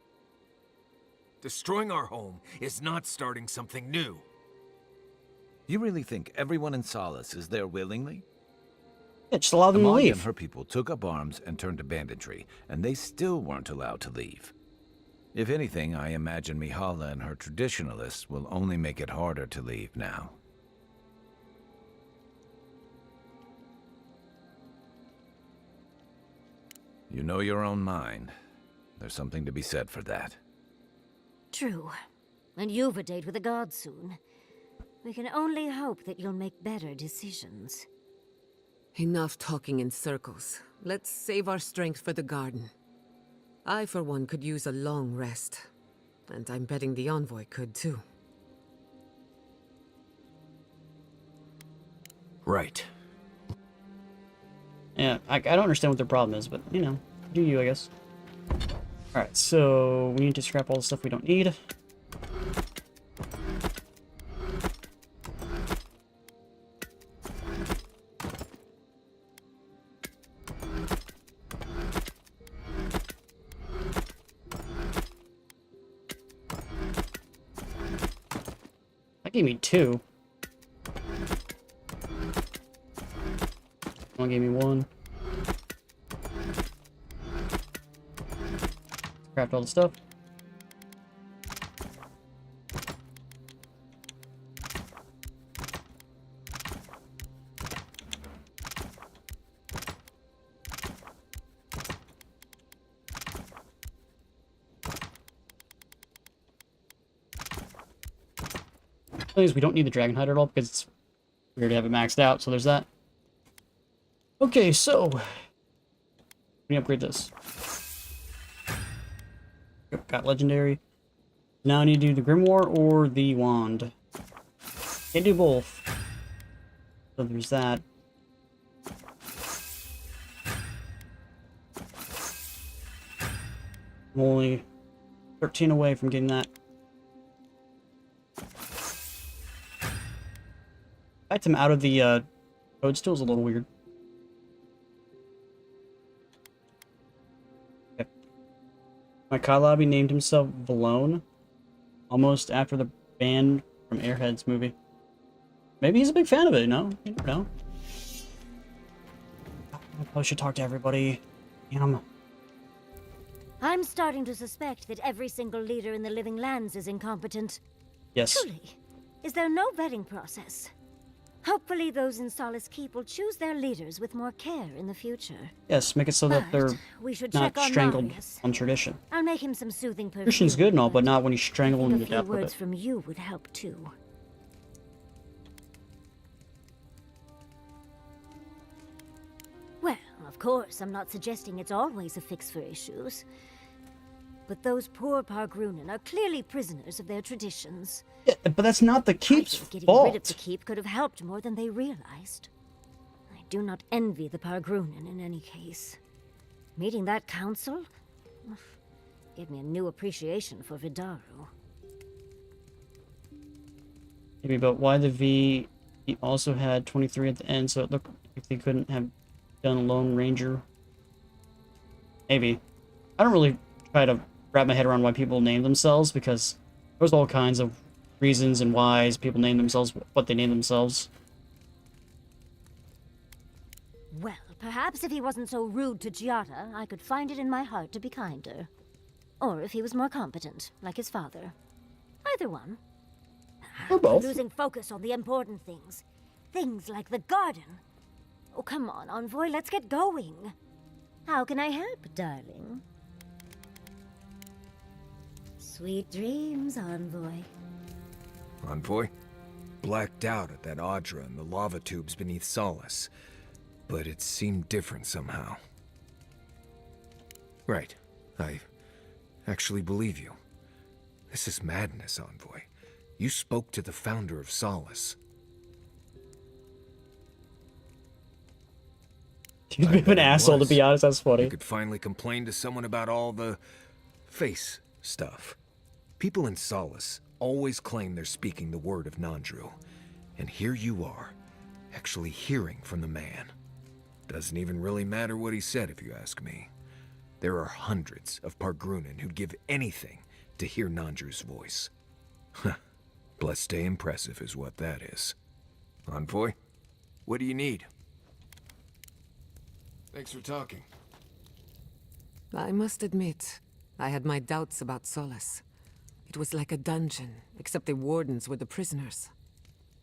Destroying our home is not starting something new. You really think everyone in Solace is there willingly? Yeah, just allow them to Amalia and leave. her people took up arms and turned to banditry, and they still weren't allowed to leave. If anything, I imagine Mihala and her traditionalists will only make it harder to leave now. You know your own mind. There's something to be said for that. True. And you've a date with the gods soon. We can only hope that you'll make better decisions. Enough talking in circles. Let's save our strength for the garden. I, for one, could use a long rest. And I'm betting the envoy could, too. Right. Yeah, I don't understand what their problem is, but, you know, do you, I guess. Alright, so we need to scrap all the stuff we don't need. That gave me 2. One gave me 1. Scrapped all the stuff. Thing is, we don't need the dragon hide at all because it's weird to have it maxed out, so there's that. Okay, so let me upgrade this. Yep, got legendary. Now I need to do the grimoire or the wand. Can't do both. So there's that. I'm only 13 away from getting that. Item out of the toadstool is a little weird. Okay. My Kai lobby named himself Valone, almost after the band from Airheads movie. Maybe he's a big fan of it, you know? You never know. I probably should talk to everybody. I'm starting to suspect that every single leader in the Living Lands is incompetent. Yes. Truly. Is there no vetting process? Hopefully those in Solace Keep will choose their leaders with more care in the future. Yes, make it so that they're we should not check on strangled Marius. on tradition. I'll make him some soothing perfume. Tradition's good and all, but not when you strangle him I to think a few death with words it. from you would help too. Well, of course, I'm not suggesting it's always a fix for issues. But those poor Pargrunen are clearly prisoners of their traditions. Yeah, but that's not the Keep's I think getting fault. rid of the Keep could have helped more than they realized. I do not envy the Pargrunen in any case. Meeting that council gave me a new appreciation for Vidaru. Maybe, but why the V? He also had 23 at the end, so it looked like they couldn't have done Lone Ranger. Maybe. I don't really try to wrap my head around why people name themselves, because there's all kinds of reasons and whys people name themselves what they name themselves. Well, perhaps if he wasn't so rude to Giada, I could find it in my heart to be kinder. Or if he was more competent, like his father. Either one. Or both. We're losing focus on the important things. Things like the garden. Oh, come on, Envoy, let's get going. How can I help, darling? Sweet dreams, Envoy. Envoy? Blacked out at that Audra and the lava tubes beneath Solace. But it seemed different somehow. Right. I actually believe you. This is madness, Envoy. You spoke to the founder of Solace. He's a bit of an asshole, to be honest. That's funny. You could finally complain to someone about all the face stuff. People in Solace always claim they're speaking the word of Nandru. And here you are, actually hearing from the man. Doesn't even really matter what he said, if you ask me. There are hundreds of Pargrunen who'd give anything to hear Nandru's voice. Bless stay impressive is what that is. Envoy, what do you need? Thanks for talking. I must admit, I had my doubts about Solace. It was like a dungeon, except the wardens were the prisoners.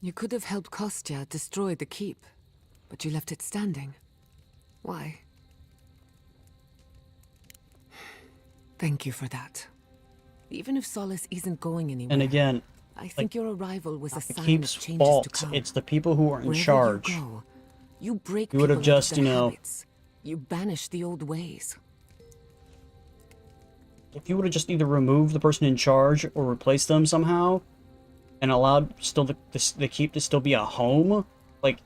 You could have helped Kostya destroy the keep, but you left it standing. Why? Thank you for that. Even if Solace isn't going anywhere, And again, I think your arrival was a the sign of Keep's changes fault. to come. It's the people who are in Wherever charge. You go, you break You would have people out of just, their you know, habits. You banish the old ways. if you would have just either removed the person in charge or replaced them somehow, and allowed still the keep to still be a home, like,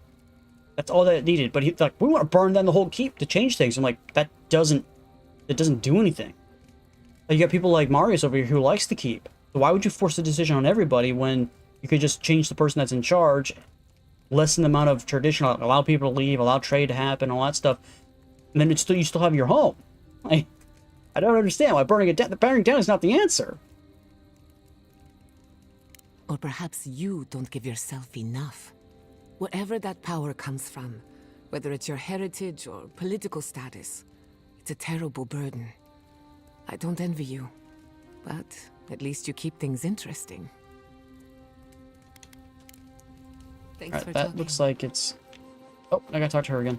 that's all that it needed. But he's like, we want to burn down the whole keep to change things. I'm like, that doesn't do anything. Like, you got people like Marius over here who likes the keep. So why would you force a decision on everybody when you could just change the person that's in charge, lessen the amount of tradition, allow people to leave, allow trade to happen, all that stuff, and then you still have your home? Like, I don't understand why burning it down. Burning down is not the answer. Or perhaps you don't give yourself enough. Wherever that power comes from, whether it's your heritage or political status, it's a terrible burden. I don't envy you, but at least you keep things interesting. Thanks Alright, for that talking. looks like it's... Oh, I gotta talk to her again.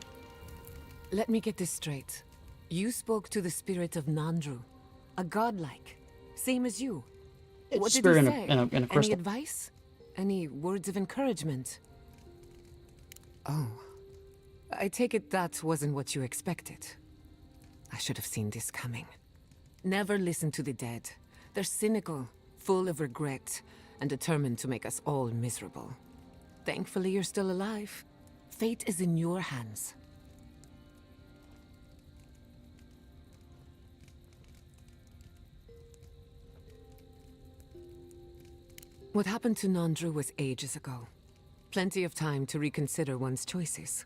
Let me get this straight. You spoke to the spirit of Nandru, a godlike, same as you. It's What did spirit he in say? a Any crystal. advice? Any words of encouragement? Oh. I take it that wasn't what you expected. I should have seen this coming. Never listen to the dead. They're cynical, full of regret, and determined to make us all miserable. Thankfully, you're still alive. Fate is in your hands. What happened to Nandru was ages ago. Plenty of time to reconsider one's choices.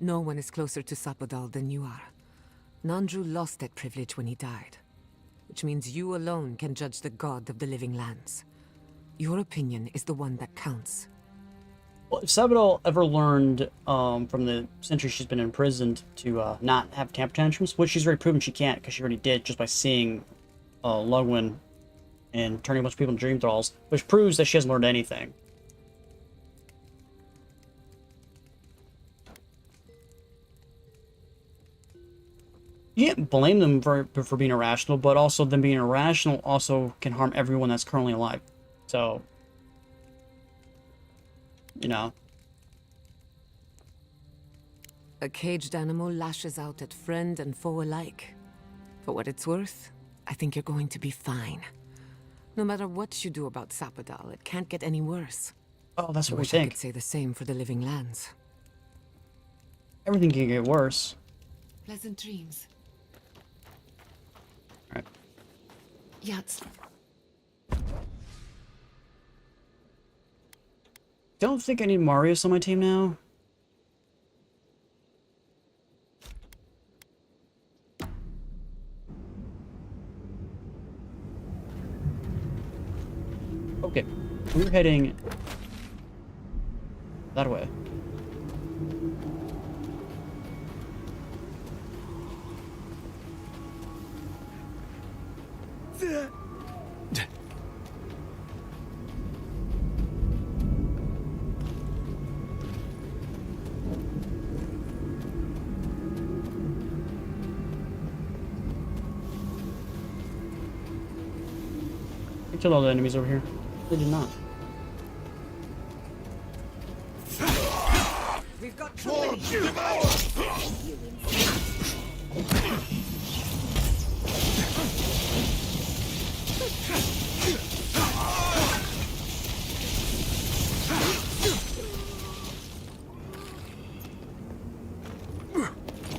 No one is closer to Sapodal than you are. Nandru lost that privilege when he died, which means you alone can judge the god of the living lands. Your opinion is the one that counts. Well, if Sabadell ever learned from the century she's been imprisoned to not have temper tantrums, which she's already proven she can't because she already did just by seeing Lugwin and turning a bunch of people into dream thralls, which proves that she hasn't learned anything. You can't blame them for being irrational, but also them being irrational also can harm everyone that's currently alive. So, you know. A caged animal lashes out at friend and foe alike. For what it's worth, I think you're going to be fine. No matter what you do about Sabadell, it can't get any worse. Oh, that's I what we wish I think. could say the same for the living lands. Everything can get worse. Pleasant dreams. Alright. Yats. Don't think I need Marius on my team now. Okay, we're heading that way. I killed all the enemies over here. They did not. We've got company.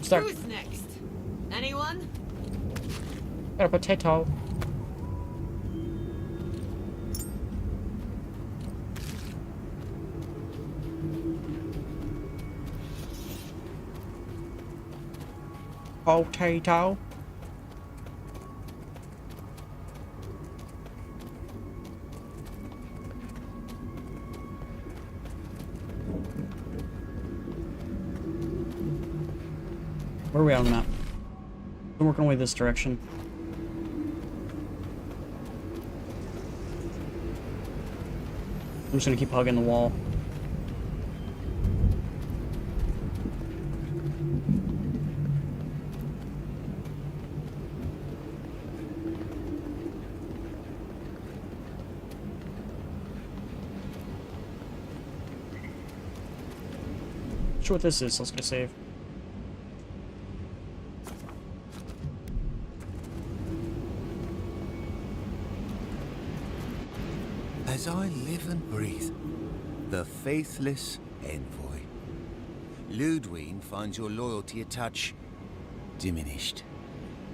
Start. Who's next? Anyone? Got a potato. Potato. Where are we on the map? We're working our way this direction. I'm just gonna keep hugging the wall. Not sure what this is, let's go save. As I live and breathe, the faithless envoy. Ludwine finds your loyalty a touch diminished.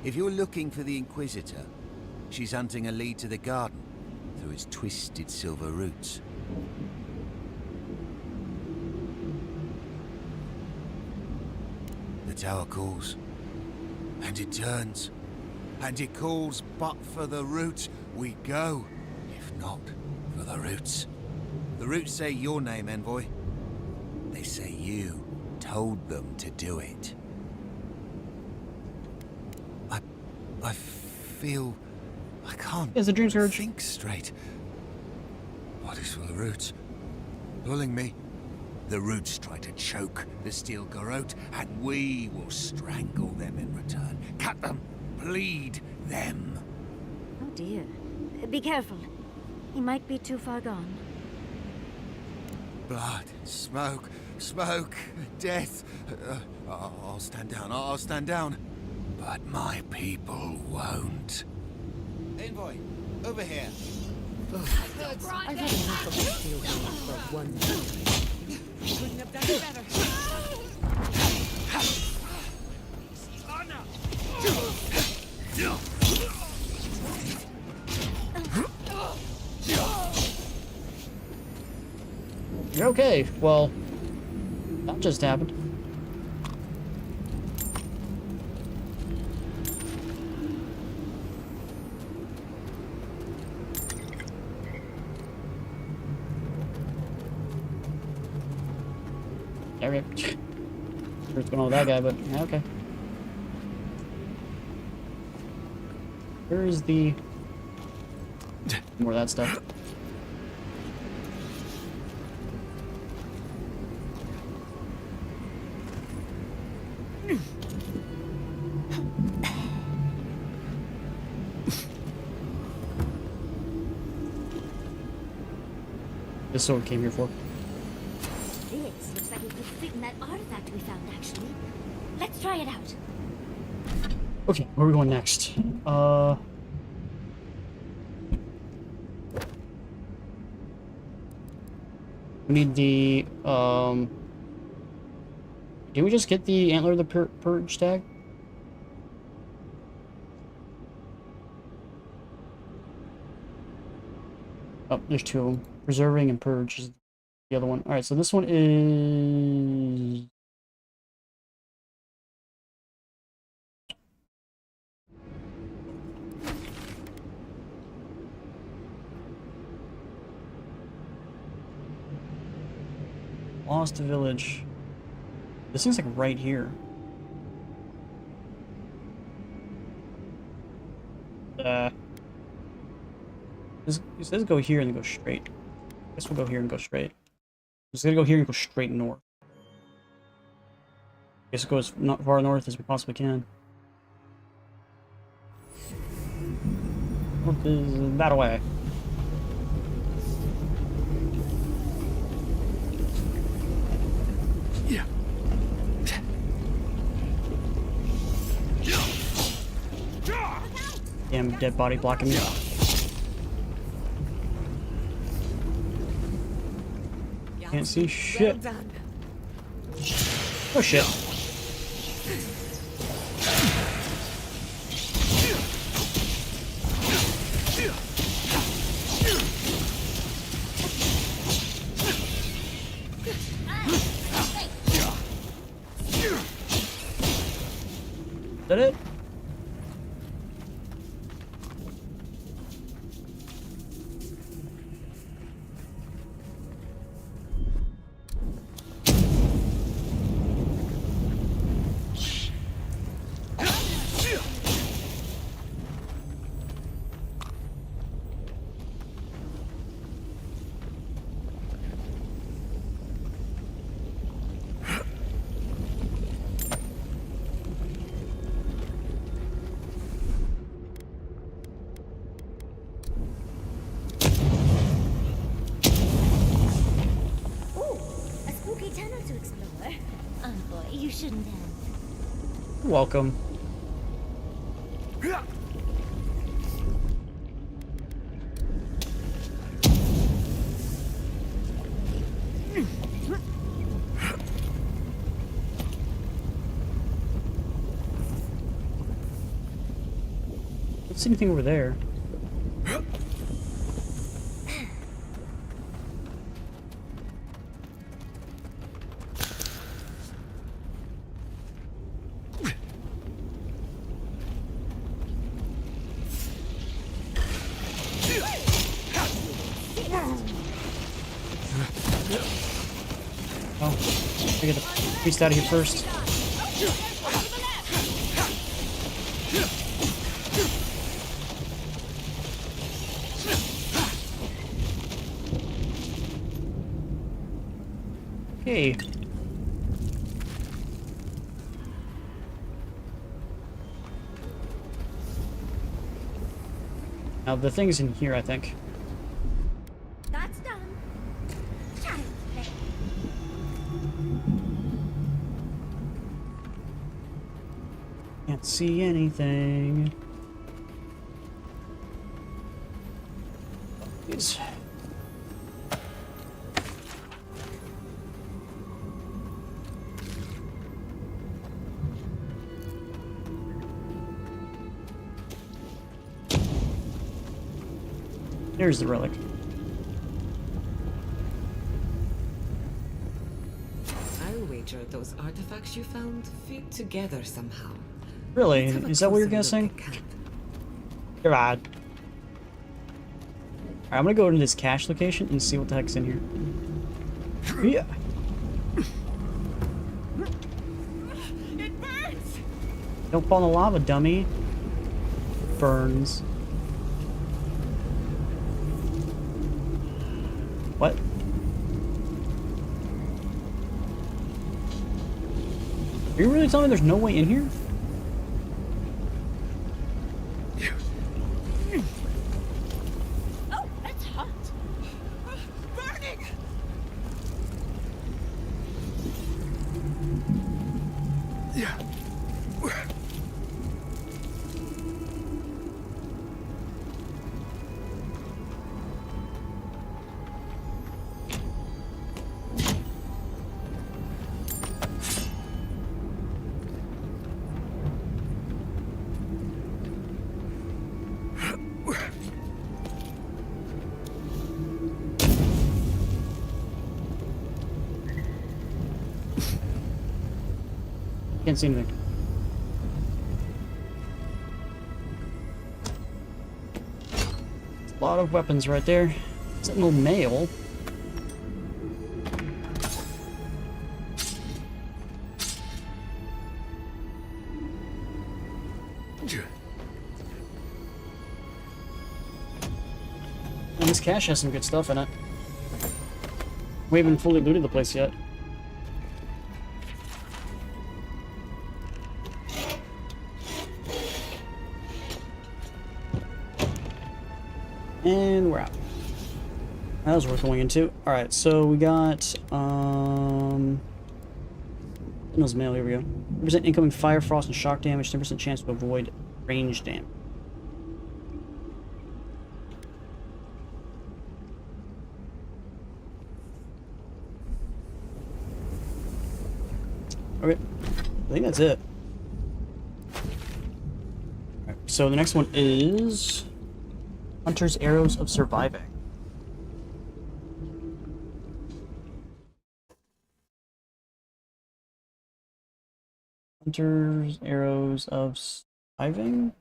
If you're looking for the Inquisitor, she's hunting a lead to the garden through its twisted silver roots. The tower calls, and it turns, and it calls, but for the root we go, if not for the roots. The roots say your name, Envoy. They say you told them to do it. I feel I can't Is the dream scourge? think straight. What is for the roots? Pulling me. The roots try to choke the steel garrote, and we will strangle them in return. Cut them, bleed them. Oh dear. Be careful. He might be too far gone. Blood, smoke, smoke, death. I'll stand down, I'll stand down. But my people won't. Envoy, over here. I've had enough of this deal for one night. Couldn't have done it better. You're okay. Well, that just happened. Okay. What's going on with that guy, but yeah, okay. Where is the... more of that stuff. This sword came here for. This looks like it could fit in that artifact we found, actually. Let's try it out. Okay, where are we going next? We need the, did we just get the Antler of the Purge tag? Oh, there's two of them. Preserving and Purge is the other one. Alright, so this one is... Lost Village. This thing's like right here. It says go here and then go straight. I guess we'll go here and go straight. I'm just gonna go here and go straight north. I guess it goes not far north as we possibly can. North is that way. Yeah. Damn dead body blocking me. Can't see shit. Well done. Oh shit. Is that it? You shouldn't have. Welcome. Don't see anything over there. Oh, I get the beast out of here first. Okay. Now the thing's in here, I think. That's done. Can't see anything. Please. There's the relic. I'll wager those artifacts you found fit together somehow. Really? Let's have a Is that what you're closer look guessing? at camp. You're odd. Alright, I'm gonna go into this cache location and see what the heck's in here. Yeah. Don't fall in the lava, dummy. Burns. What? Are you really telling me there's no way in here? Oh, that's hot. Burning! Yeah. Can't see anything. A lot of weapons right there. Sentinel mail. And this cache has some good stuff in it. We haven't fully looted the place yet. And we're out. That was worth going into. Alright, so we got Sentinel's mail, here we go. 10% incoming fire, frost, and shock damage, 10% chance to avoid range damage. Okay, I think that's it. Alright, so the next one is Hunter's Arrows of Surviving. Hunter's Arrows of Surviving?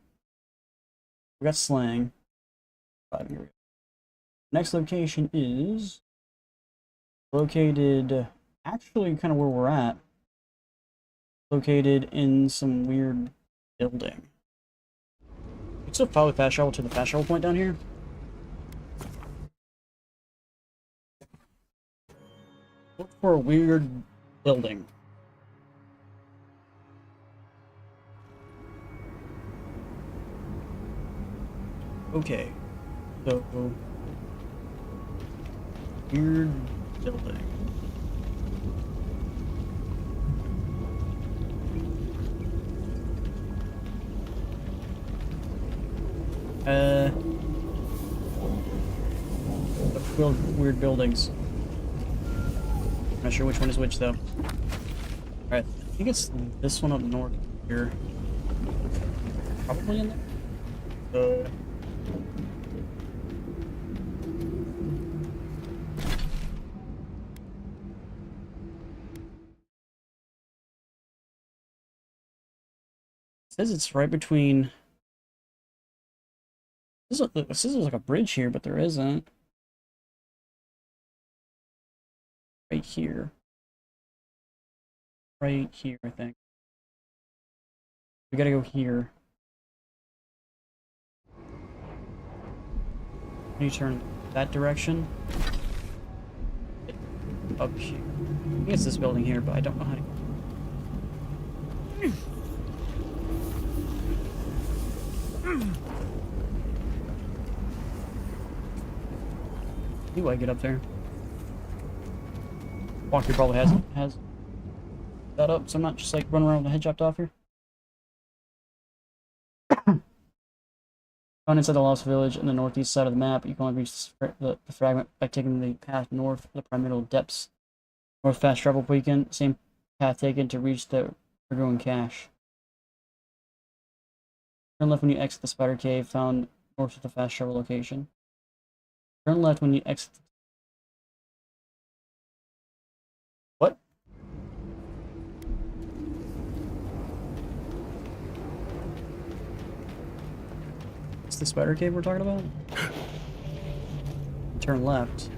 We got Slang. Surviving, here we go. Next location is located actually kind of where we're at. Located in some weird building. You can still follow the fast travel to the fast travel point down here. Look for a weird building. Okay. So weird building. Weird buildings. I'm not sure which one is which though. Alright, I think it's this one up north here. Probably in there. It says it's right between. This is like a bridge here, but there isn't. Right here. Right here, I think. We gotta go here. You turn that direction. Up here. I think it's this building here, but I don't know how to. Do I get up there? Walker probably has that up, so I'm not just like running around with the head chopped off here. Found inside the Lost Village in the northeast side of the map. You can only reach the fragment by taking the path north of the Primeval Depths. North fast travel beacon, same path taken to reach the Forgotten Cache. Turn left when you exit the Spider Cave, found north of the fast travel location. Turn left when you exit. What? It's the Spider Cave we're talking about? Turn left.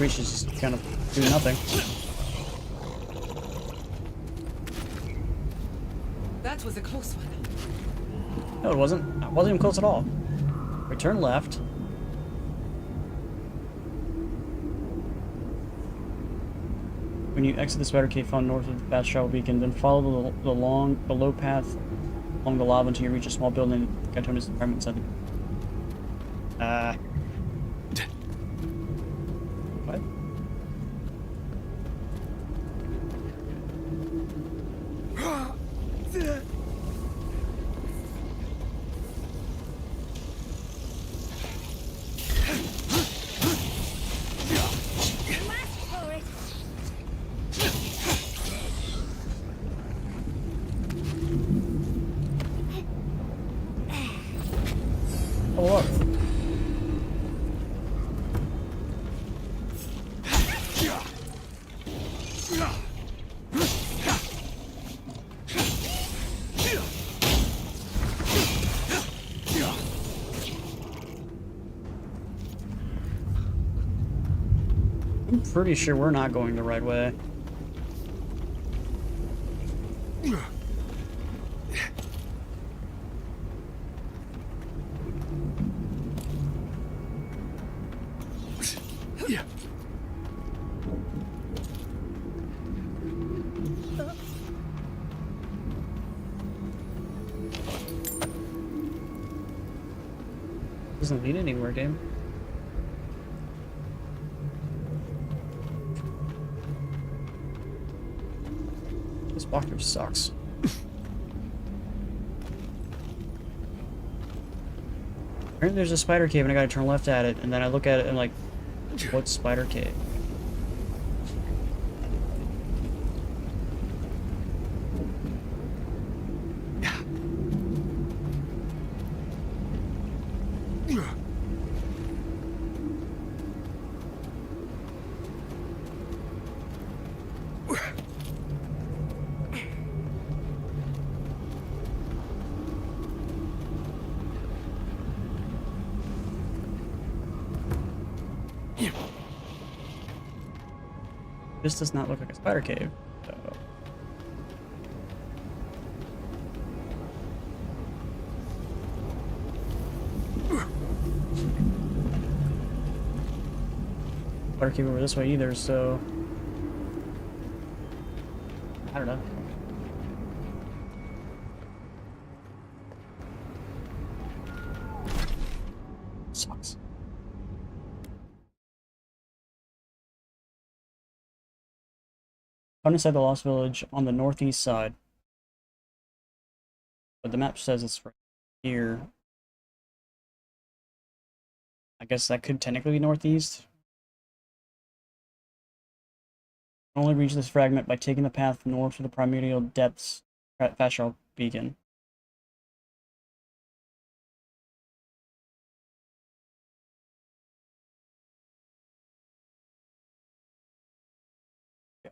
creatures just kind of do nothing. That was a close one. No, it wasn't. It wasn't even close at all. We turn left. When you exit the spider cave found north of the fast travel beacon, then follow the low path along the lava until you reach a small building that contains the environment inside the... What? Oh, look. I'm pretty sure we're not going the right way. Doesn't lead anywhere, game. This walkthrough sucks. Apparently there's a spider cave and I gotta turn left at it, and then I look at it and I'm like, what spider cave? This does not look like a spider cave. So. Spider cave over this way either, so I don't know. Sucks. Found inside the Lost Village on the northeast side. But the map says it's right here. I guess that could technically be northeast. You can only reach this fragment by taking the path north to the primordial depths at Fast Travel Beacon.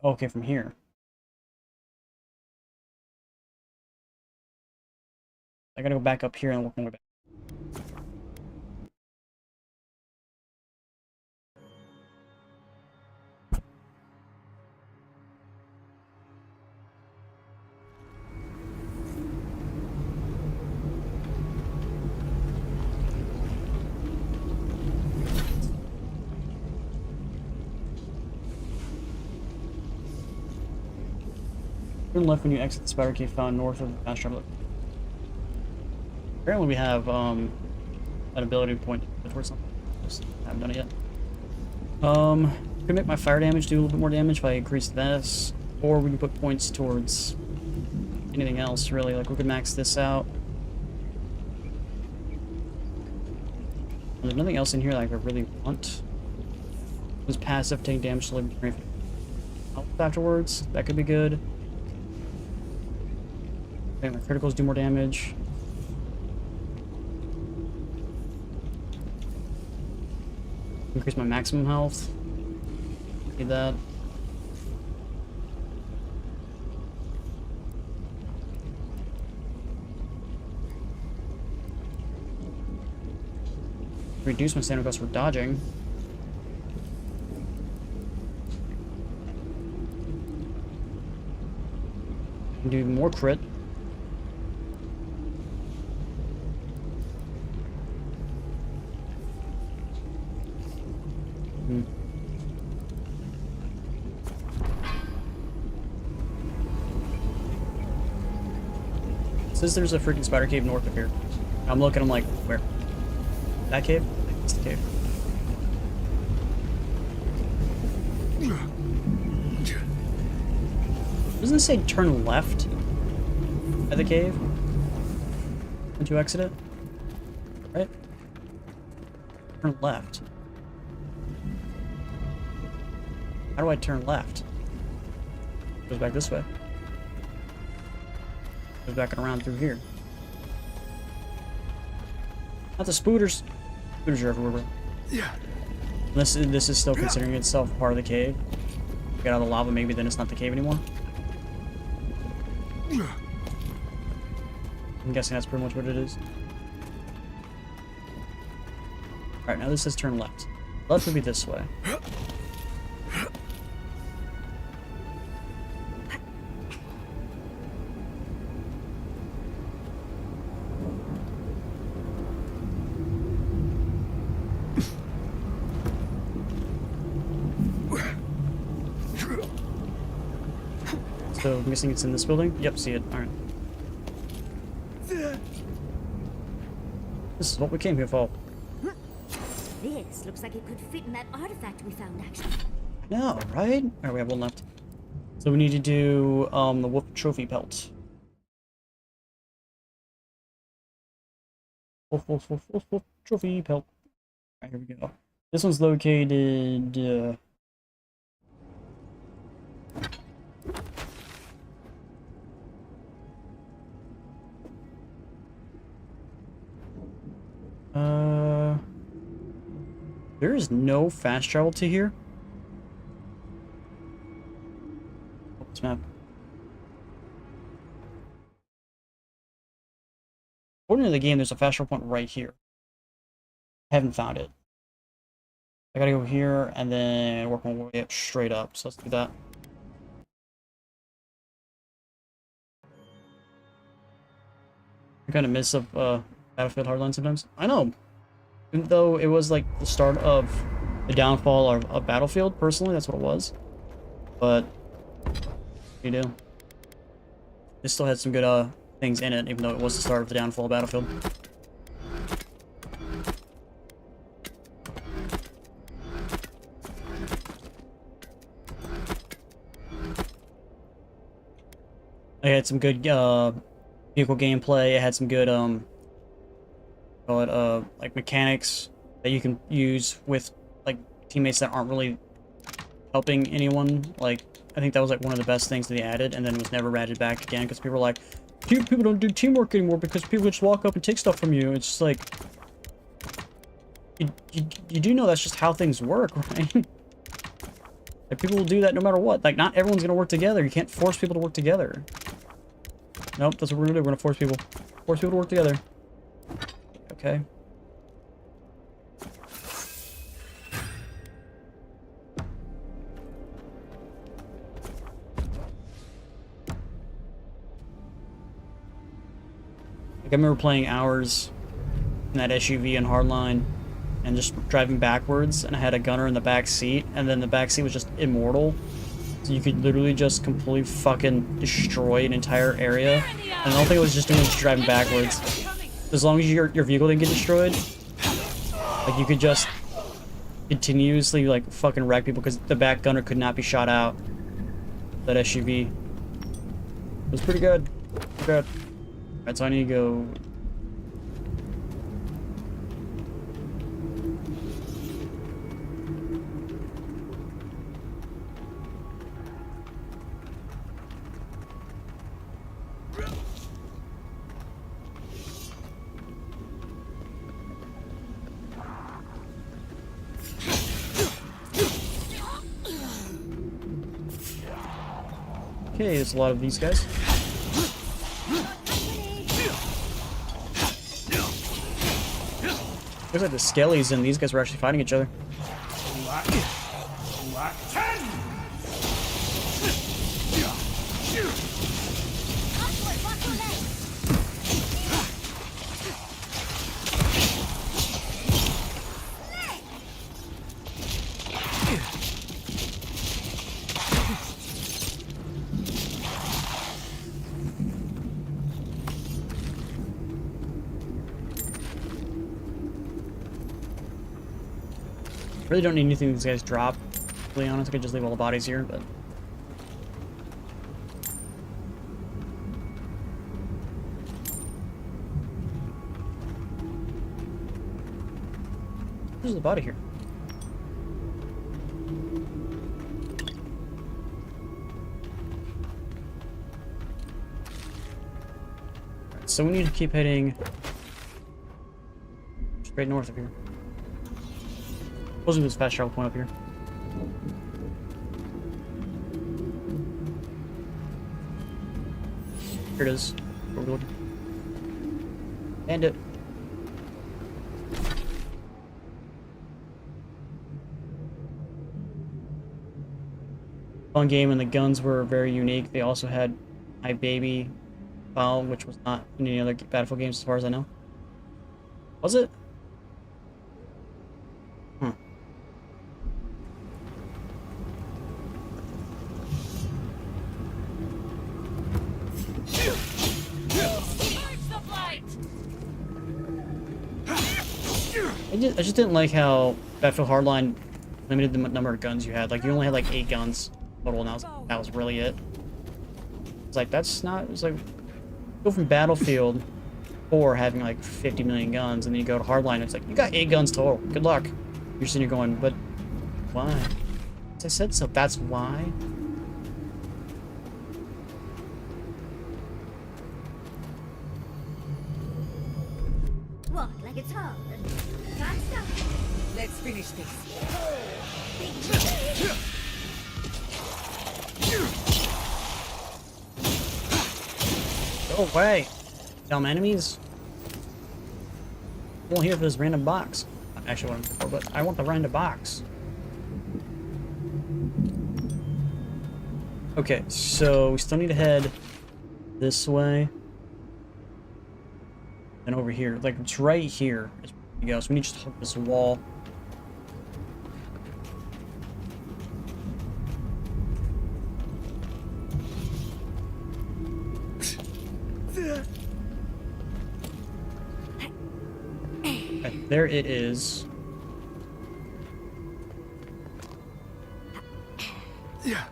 Okay, from here. I gotta go back up here and work my way back. Turn left when you exit the spider cave found north of the fast travel. Apparently we have an ability point or something. Just haven't done it yet. Could make my fire damage do a little bit more damage if I increase this, or we can put points towards anything else really. Like we could max this out. There's nothing else in here that I really want. It was passive, taking damage to live afterwards. That could be good. Okay, my criticals do more damage. Increase my maximum health. Need that. Reduce my stamina cost for dodging. Do more crit. Says there's a freaking spider cave north of here. I'm looking, I'm like, where? That cave? It's the cave. Doesn't it say turn left at the cave? Once you exit it? Right? Turn left. How do I turn left? Goes back this way. Goes back and around through here. Not the spooters. Spooters are everywhere, bro. Yeah. This is still considering itself part of the cave. Get out of the lava, maybe then it's not the cave anymore. I'm guessing that's pretty much what it is. Alright, now this says turn left. Left would be this way. So, I'm guessing it's in this building? Yep, see it. Alright. This is what we came here for. This looks like it could fit in that artifact we found, actually. No, right? Alright, we have one left. So we need to do the wolf trophy pelt. Wolf trophy pelt. Alright, here we go. This one's located there is no fast travel to here. Oh, this map. According to the game, there's a fast travel point right here. Haven't found it. I gotta go here and then work my way up straight up. So let's do that. I kind of miss Battlefield Hardline sometimes. I know. Even though it was like the start of the downfall of Battlefield, personally, that's what it was. But what do you do? It still had some good things in it, even though it was the start of the downfall of Battlefield. It had some good vehicle gameplay. It had some good like mechanics that you can use with like teammates that aren't really helping anyone. Like I think that was like one of the best things that they added, and then it was never added back again because people were like, people don't do teamwork anymore because people just walk up and take stuff from you. It's just like you do know that's just how things work, right? Like people will do that no matter what. Like not everyone's gonna work together. You can't force people to work together. Nope, that's what we're gonna do. We're gonna force people to work together. Okay. Like I remember playing hours in that SUV in Hardline and just driving backwards, and I had a gunner in the back seat, and then the back seat was just immortal. So you could literally just completely fucking destroy an entire area. And the only thing it was just doing was driving backwards. As long as your vehicle didn't get destroyed, like you could just continuously like fucking wreck people because the back gunner could not be shot out. That SUV. It was pretty good. Pretty good. Alright, so I need to go. Okay, there's a lot of these guys. Looks like the Skellies and these guys were actually fighting each other. Really don't need anything these guys drop. To be honest, I could just leave all the bodies here, but... There's the body here. Alright, so we need to keep heading straight north of here. Supposedly there's a fast travel point up here. Here it is. Where we're looking. And it. Fun game, and the guns were very unique. They also had My Baby file, which was not in any other Battlefield games as far as I know. Was it? Hmm. I just didn't like how Battlefield Hardline limited the number of guns you had. Like, you only had like 8 guns total, and that was really it. It's like, that's not... It's like, go from Battlefield 4 having like 50 million guns, and then you go to Hardline, it's like, you got 8 guns total. Good luck. You're sitting here going, but why? As I said so, that's why? Walk like it's hard. Can't stop. Let's finish this. Go away. Dumb enemies. I'm only here for this random box. Not actually what I'm here for, but I want the random box. Okay, so we still need to head this way. And over here. Like, it's right here. Is where we go. So we need to just hug this wall. Okay, there it is. Yeah.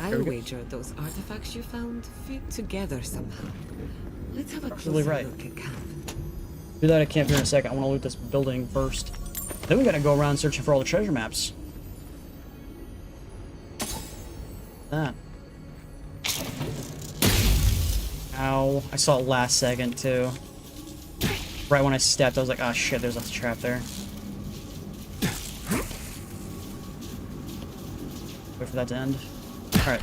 I'll wager those artifacts you found fit together somehow. Let's have a Absolutely closer right. look at camp. Do that at camp here in a second. I want to loot this building first. Then we gotta go around searching for all the treasure maps. That. Ow. I saw it last second, too. Right when I stepped, I was like, oh shit, there's a trap there. Wait for that to end. Alright.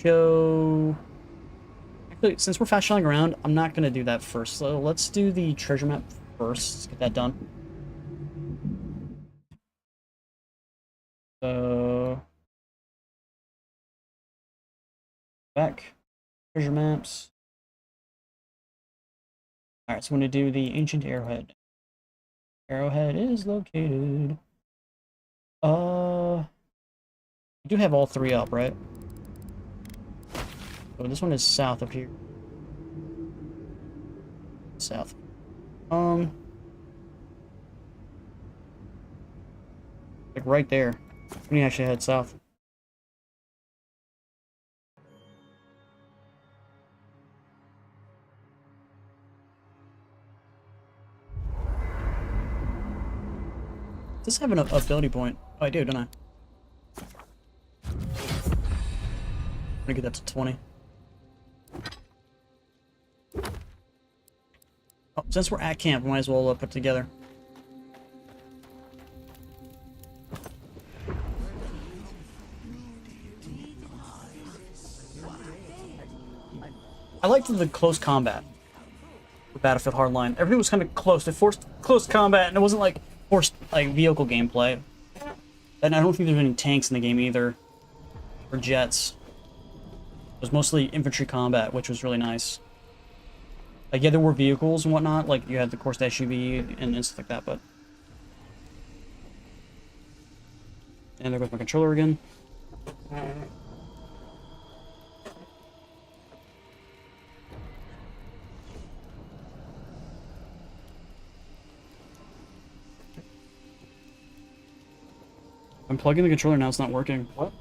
So... Actually, since we're fast traveling around, I'm not gonna do that first. So let's do the treasure map first. Let's get that done. So... Back. Treasure maps. Alright, so I'm gonna do the ancient arrowhead. Arrowhead is located... You do have all 3 up, right? Oh, this one is south of here. South. Like right there. We need to actually head south. Does this have an ability point? Oh, I do, don't I? I'm gonna get that to 20. Oh, since we're at camp, we might as well put it together. I liked the close combat for Battlefield Hardline. Everything was kind of close. They forced close combat, and it wasn't like forced like vehicle gameplay. And I don't think there's any tanks in the game either, or jets. It was mostly infantry combat, which was really nice. Like, yeah, there were vehicles and whatnot, like you had the Course SUV and stuff like that, but... And there goes my controller again. I'm plugging the controller now, it's not working. What?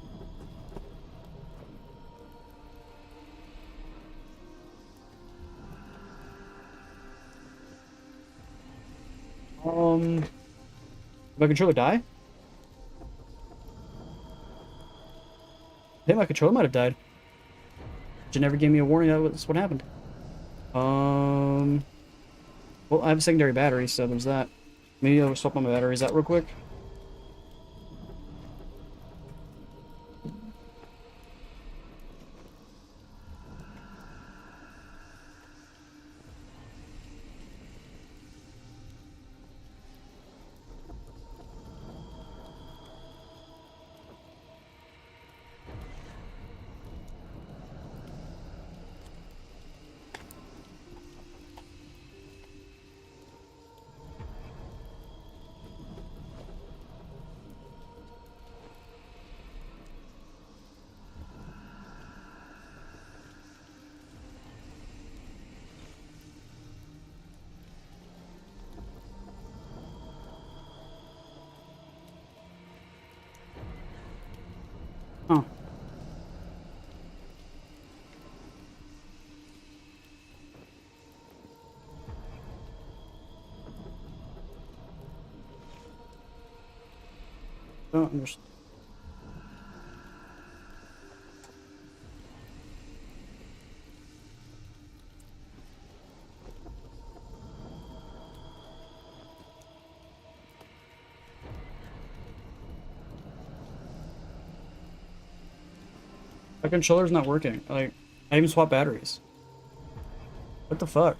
Did my controller die? I think my controller might have died. It never gave me a warning that was what happened. Well, I have a secondary battery, so there's that. Maybe I'll swap my batteries out real quick. Huh. Don't understand. My controller's not working. Like, I even swapped batteries. What the fuck?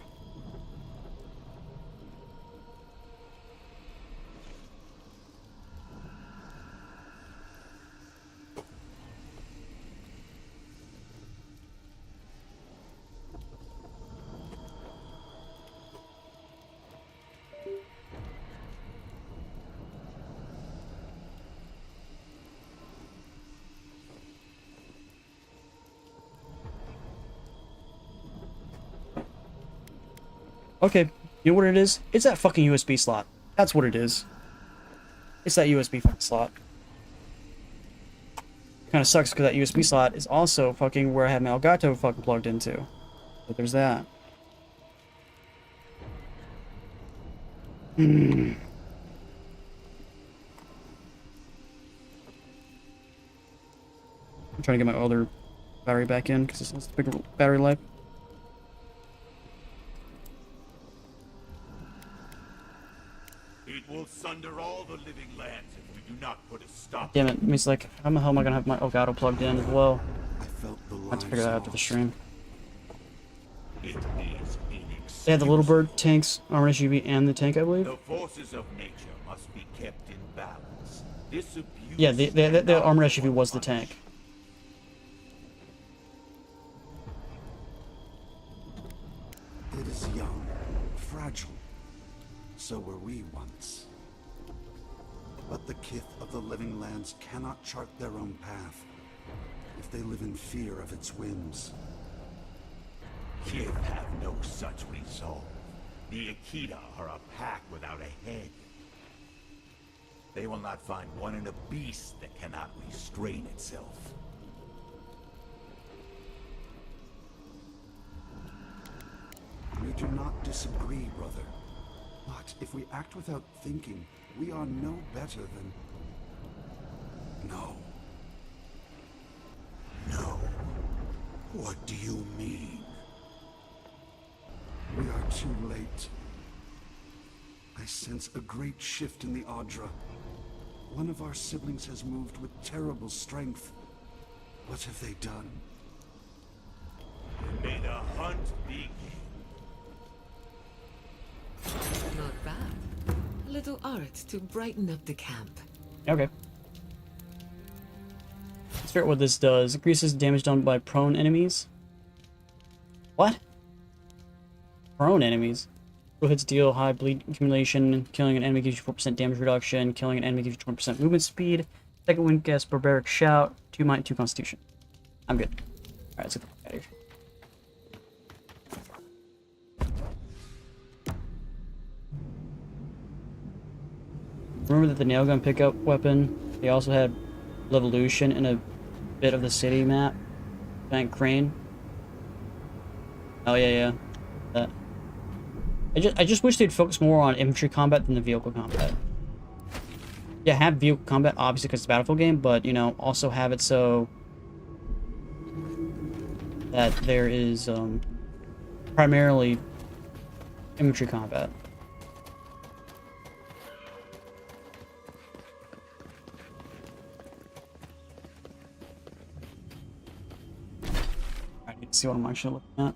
Okay, you know what it is? It's that fucking USB slot. That's what it is. It's that USB fucking slot. Kind of sucks because that USB slot is also fucking where I have my Elgato fucking plugged into. But there's that. I'm trying to get my other battery back in because it's a bigger battery life. It will sunder all the living lands if we do not put a stop. Damn it. It's like, how the hell am I gonna have my Elgato plugged in as well? I felt the I have to figure that out after the stream. It is They had the little bird tanks, armored SUV, and the tank, I believe. The forces of nature must be kept in balance. This abuse Yeah, the armored SUV was the tank. It is young, fragile. So were we once. But the kith of the living lands cannot chart their own path if they live in fear of its whims. Kith have no such resolve. The Akita are a pack without a head. They will not find one in a beast that cannot restrain itself. We do not disagree, brother. But if we act without thinking, we are no better than... No. No. What do you mean? We are too late. I sense a great shift in the Audra. One of our siblings has moved with terrible strength. What have they done? May the hunt begin. Not bad. Little art to brighten up the camp. Okay. Let's figure out what this does. Increases damage done by prone enemies. What? Prone enemies? Critical hits deal high bleed accumulation. Killing an enemy gives you 4% damage reduction. Killing an enemy gives you 20% movement speed. Second wind guess barbaric shout. 2 might, 2 constitution. I'm good. Alright, let's get the fuck out of here. Remember that the nail gun pickup weapon They also had Revolution in a bit of the city map. Giant crane. Oh yeah. That. I just wish they'd focus more on infantry combat than the vehicle combat. Yeah, have vehicle combat obviously because it's a Battlefield game, but you know, also have it so that there is primarily infantry combat. I need to see what I'm actually looking at.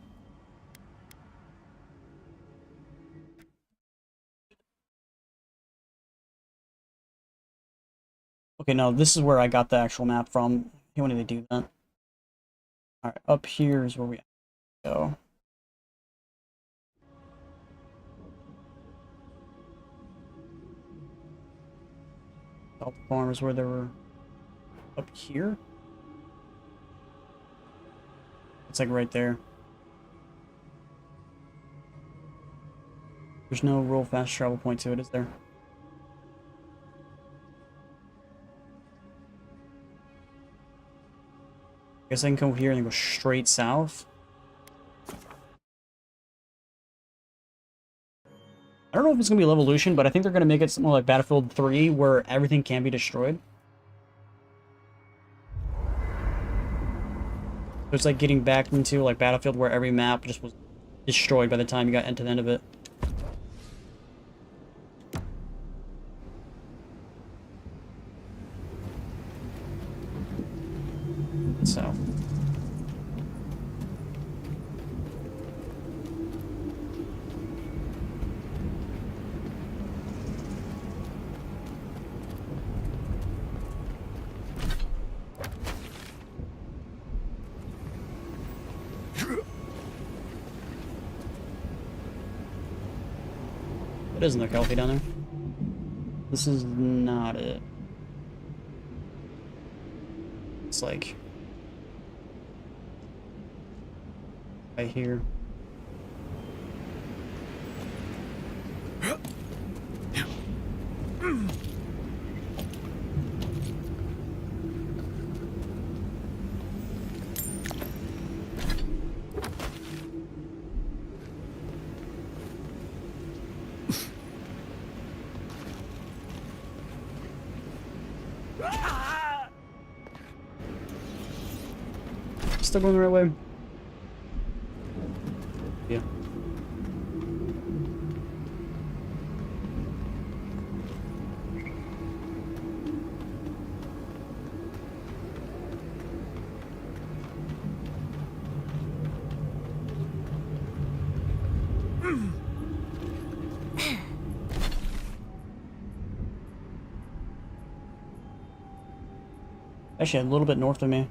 Okay, no, this is where I got the actual map from. When did they do that? Alright, up here is where we go. Salt farms where there were up here. It's like right there. There's no real fast travel point to it, is there? I guess I can come here and go straight south. I don't know if it's gonna be Levolution, but I think they're gonna make it something like Battlefield 3 where everything can be destroyed. So it's like getting back into like Battlefield where every map just was destroyed by the time you got into the end of it. So. It doesn't look healthy down there. This is not it. It's like right here. Still going the right way? Yeah. Actually, a little bit north of me.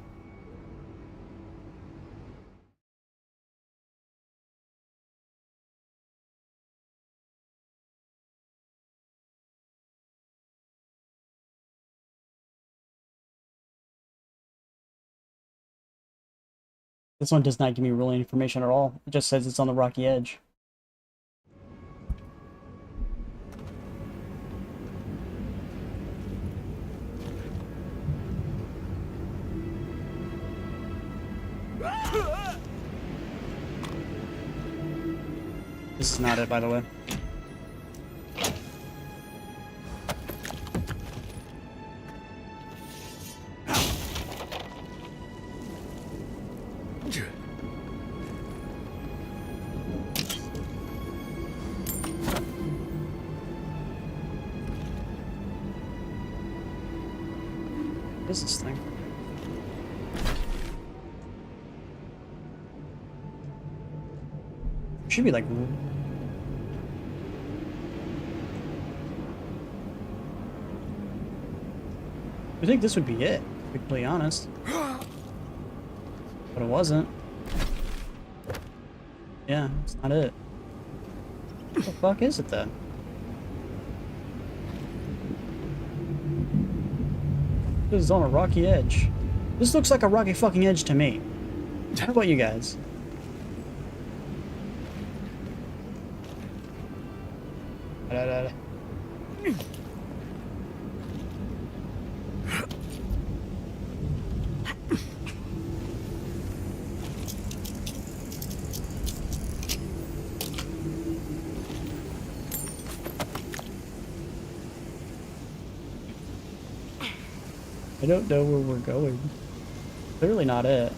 This one does not give me really information at all. It just says it's on the rocky edge. This is not it, by the way. What is this thing? Should be like. I think this would be it, to be completely honest. But it wasn't. Yeah, it's not it. What the fuck is it then? This is on a rocky edge. This looks like a rocky fucking edge to me. How about you guys? I don't know where we're going. Clearly not it.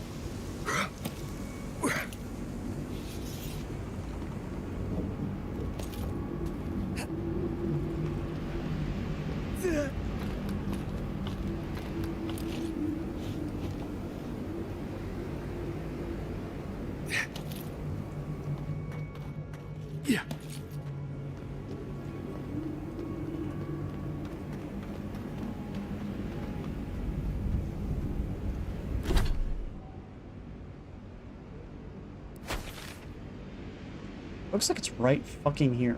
Looks like it's right fucking here.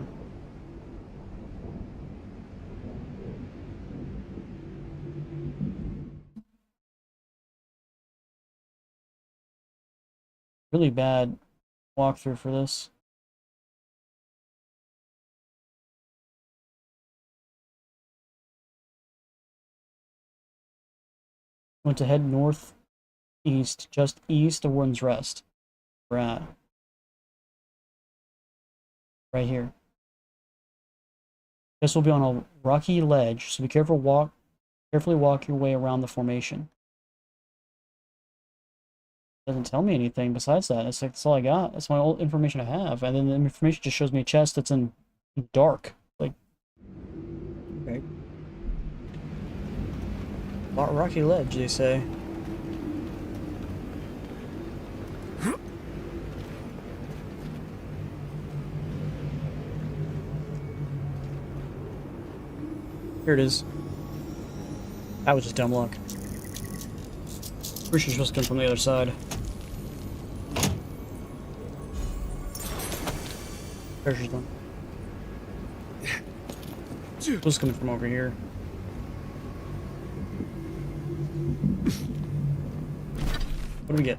Really bad walkthrough for this. Want to head northeast, just east of Warden's Rest. We're at. Right here. This will be on a rocky ledge, so be careful. Carefully walk your way around the formation. Doesn't tell me anything besides that. It's like that's all I got. That's my old information I have, and then the information just shows me a chest that's in dark. Like, okay. Rocky ledge, they say. Here it is. That was just dumb luck. Pretty sure supposed to come from the other side. Treasure's done. Supposed coming from over here. What do we get?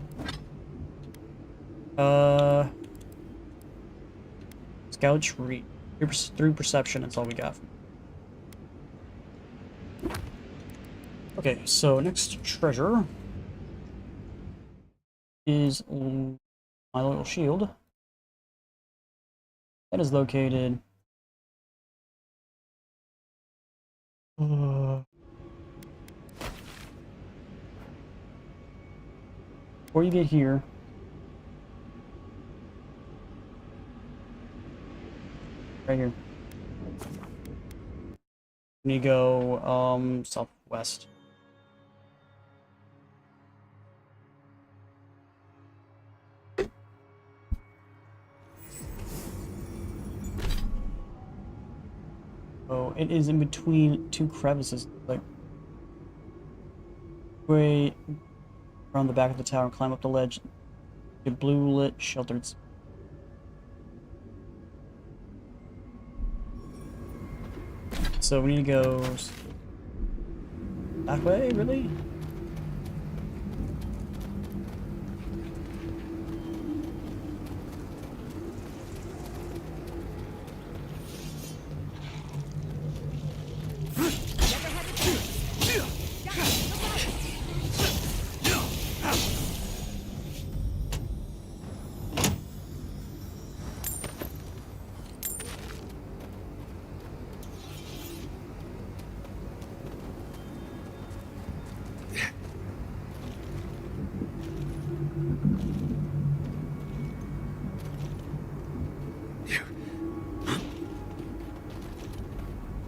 Scout tree. Through perception, that's all we got. Okay, so next treasure is my loyal shield. That is located before you get here. Right here. You go southwest. Oh, it is in between two crevices. Like, way around the back of the tower and climb up the ledge. Get blue lit sheltered. So we need to go that way, really?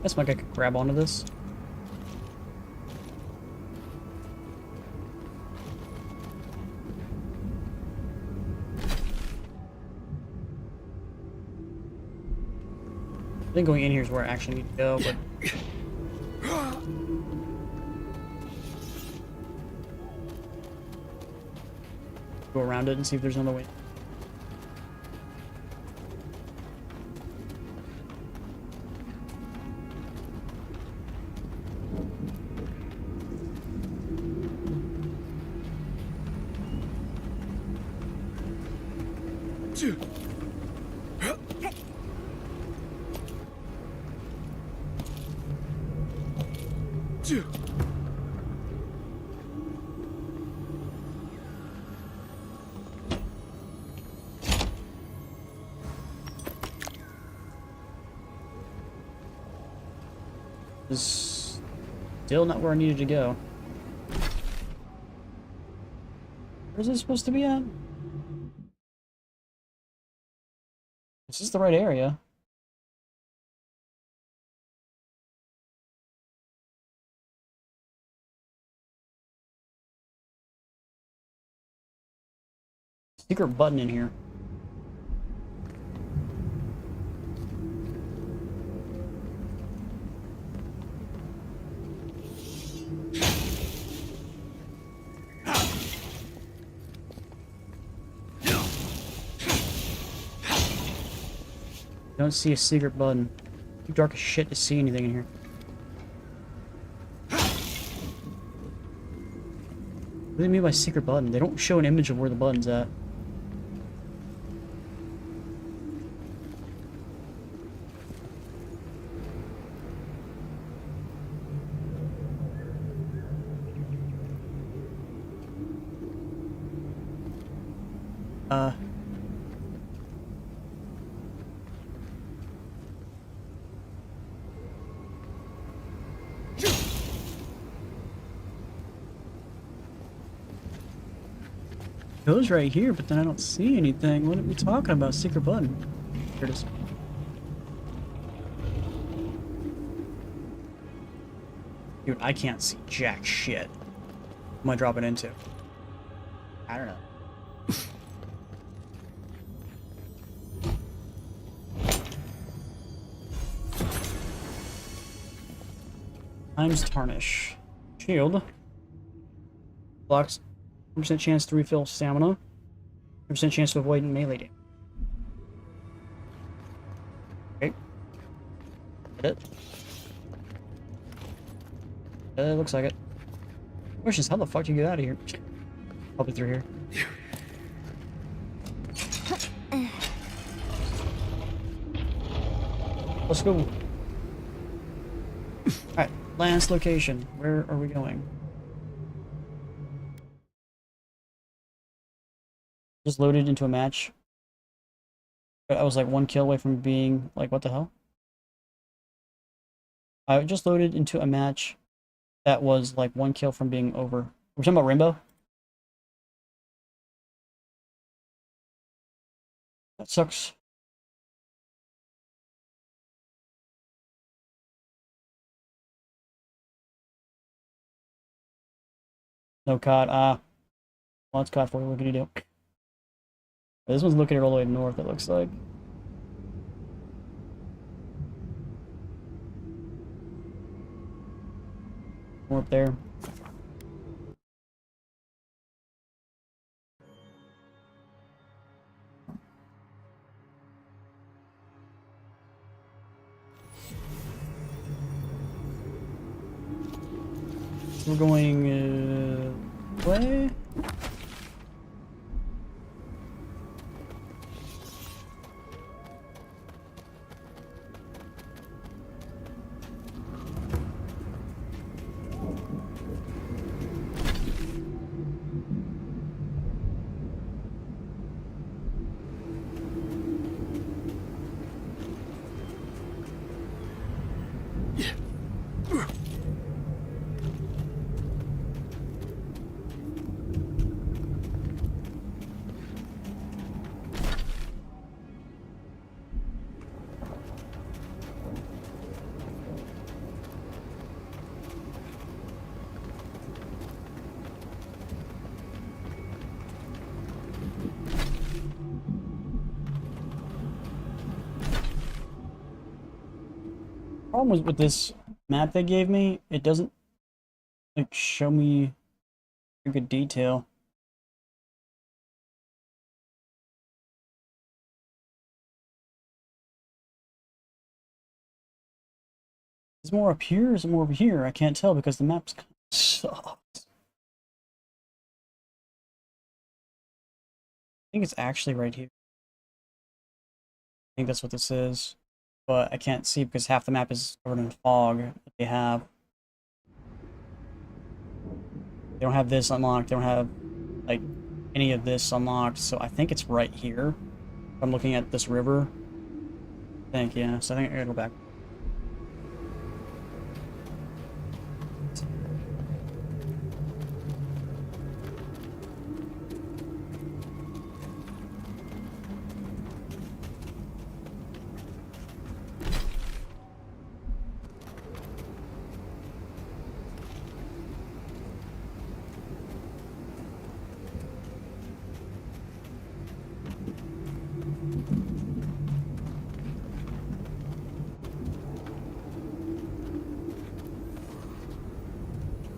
Guess like I could grab onto this. I think going in here is where I actually need to go, but go around it and see if there's another way. Is still not where I needed to go. Where's it supposed to be at? Is this the right area? Secret button in here. Don't see a secret button. Too dark as shit to see anything in here. What do they mean by secret button? They don't show an image of where the button's at. It goes right here, but then I don't see anything. What are we talking about? Secret button. Here it is. Dude, I can't see jack shit. What am I dropping into? I don't know. Times tarnish. Shield. Blocks 1% chance to refill stamina. 1% chance to avoid melee damage. Okay. Hit it. Looks like it. Question is, how the fuck do you get out of here? Probably through here. Let's go. Alright, last location. Where are we going? Just loaded into a match. I was like 1 kill away from being like, what the hell? I just loaded into a match that was like 1 kill from being over. We're talking about Rainbow? That sucks. No COD. Well, it's COD for you. What can you do? This one's looking all the way north, it looks like. More up there. We're going way. Problem was with this map they gave me, it doesn't like show me a good detail. Is it more up here or is it more over here? I can't tell because the map's kind of sucks. I think it's actually right here. I think that's what this is. But I can't see because half the map is covered in fog that they have. They don't have this unlocked. They don't have like any of this unlocked. So I think it's right here. I'm looking at this river. I think, yeah. So I think I gotta go back.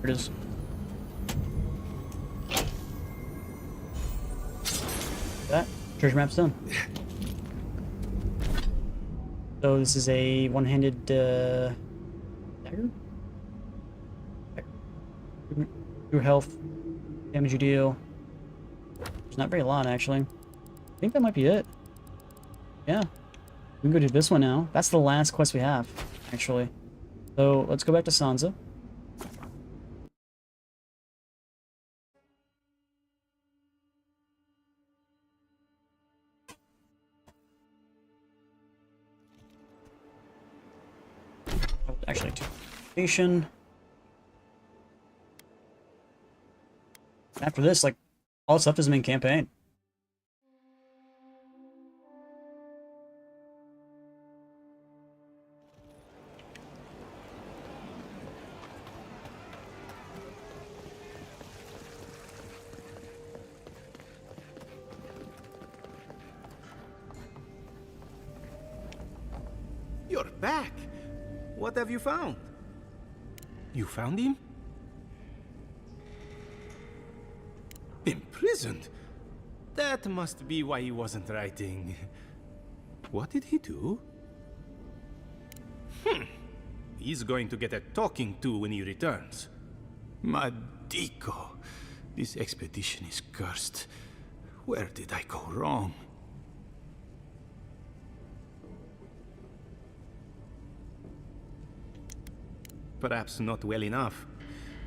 There it is. That treasure map's done. So this is a one-handed dagger. Your health, damage you deal. There's not very long actually. I think that might be it. Yeah, we can go do this one now. That's the last quest we have, actually. So let's go back to Sansa. Actually, to station. After this, like, all the stuff is main campaign. You're back. What have you found? You found him? Imprisoned? That must be why he wasn't writing. What did he do? He's going to get a talking to when he returns. Madico, this expedition is cursed. Where did I go wrong? Perhaps not well enough.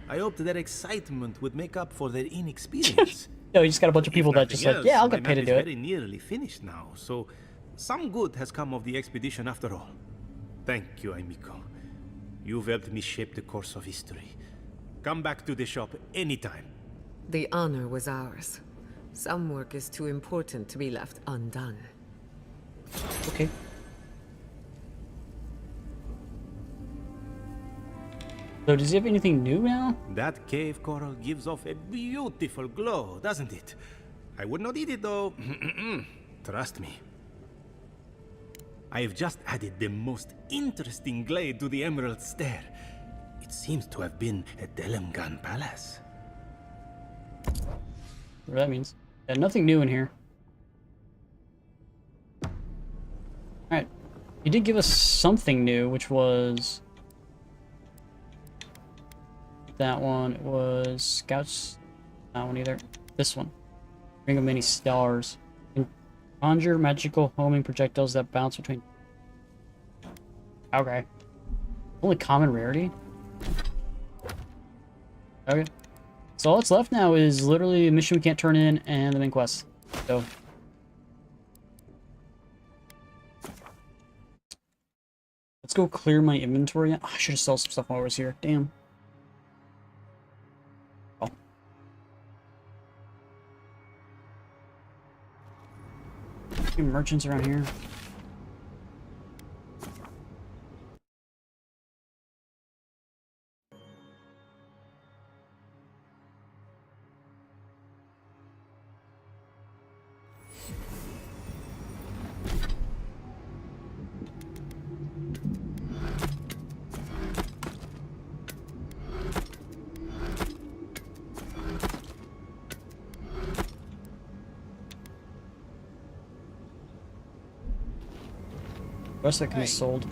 I hoped their excitement would make up for their inexperience. No, you just got a bunch of people that just like, yeah, I'll get paid to do it. Very nearly finished now, so some good has come of the expedition after all. Thank you, Amico. You've helped me shape the course of history. Come back to the shop anytime. The honor was ours. Some work is too important to be left undone. Okay. So does he have anything new now? That cave coral gives off a beautiful glow, doesn't it? I would not eat it though. Trust me. I have just added the most interesting glade to the Emerald Stair. It seems to have been a Delemgan palace. Whatever that means. Yeah, nothing new in here. Alright. He did give us something new, which was... that one. It was Scouts. Not one either. This one. Ring of Many Stars. Can conjure magical homing projectiles that bounce between... Okay. Only common rarity? Okay. So all that's left now is literally a mission we can't turn in and the main quest. So... let's go clear my inventory. Oh, I should have sold some stuff while I was here. Damn. Oh. A few merchants around here. The rest of that can be sold.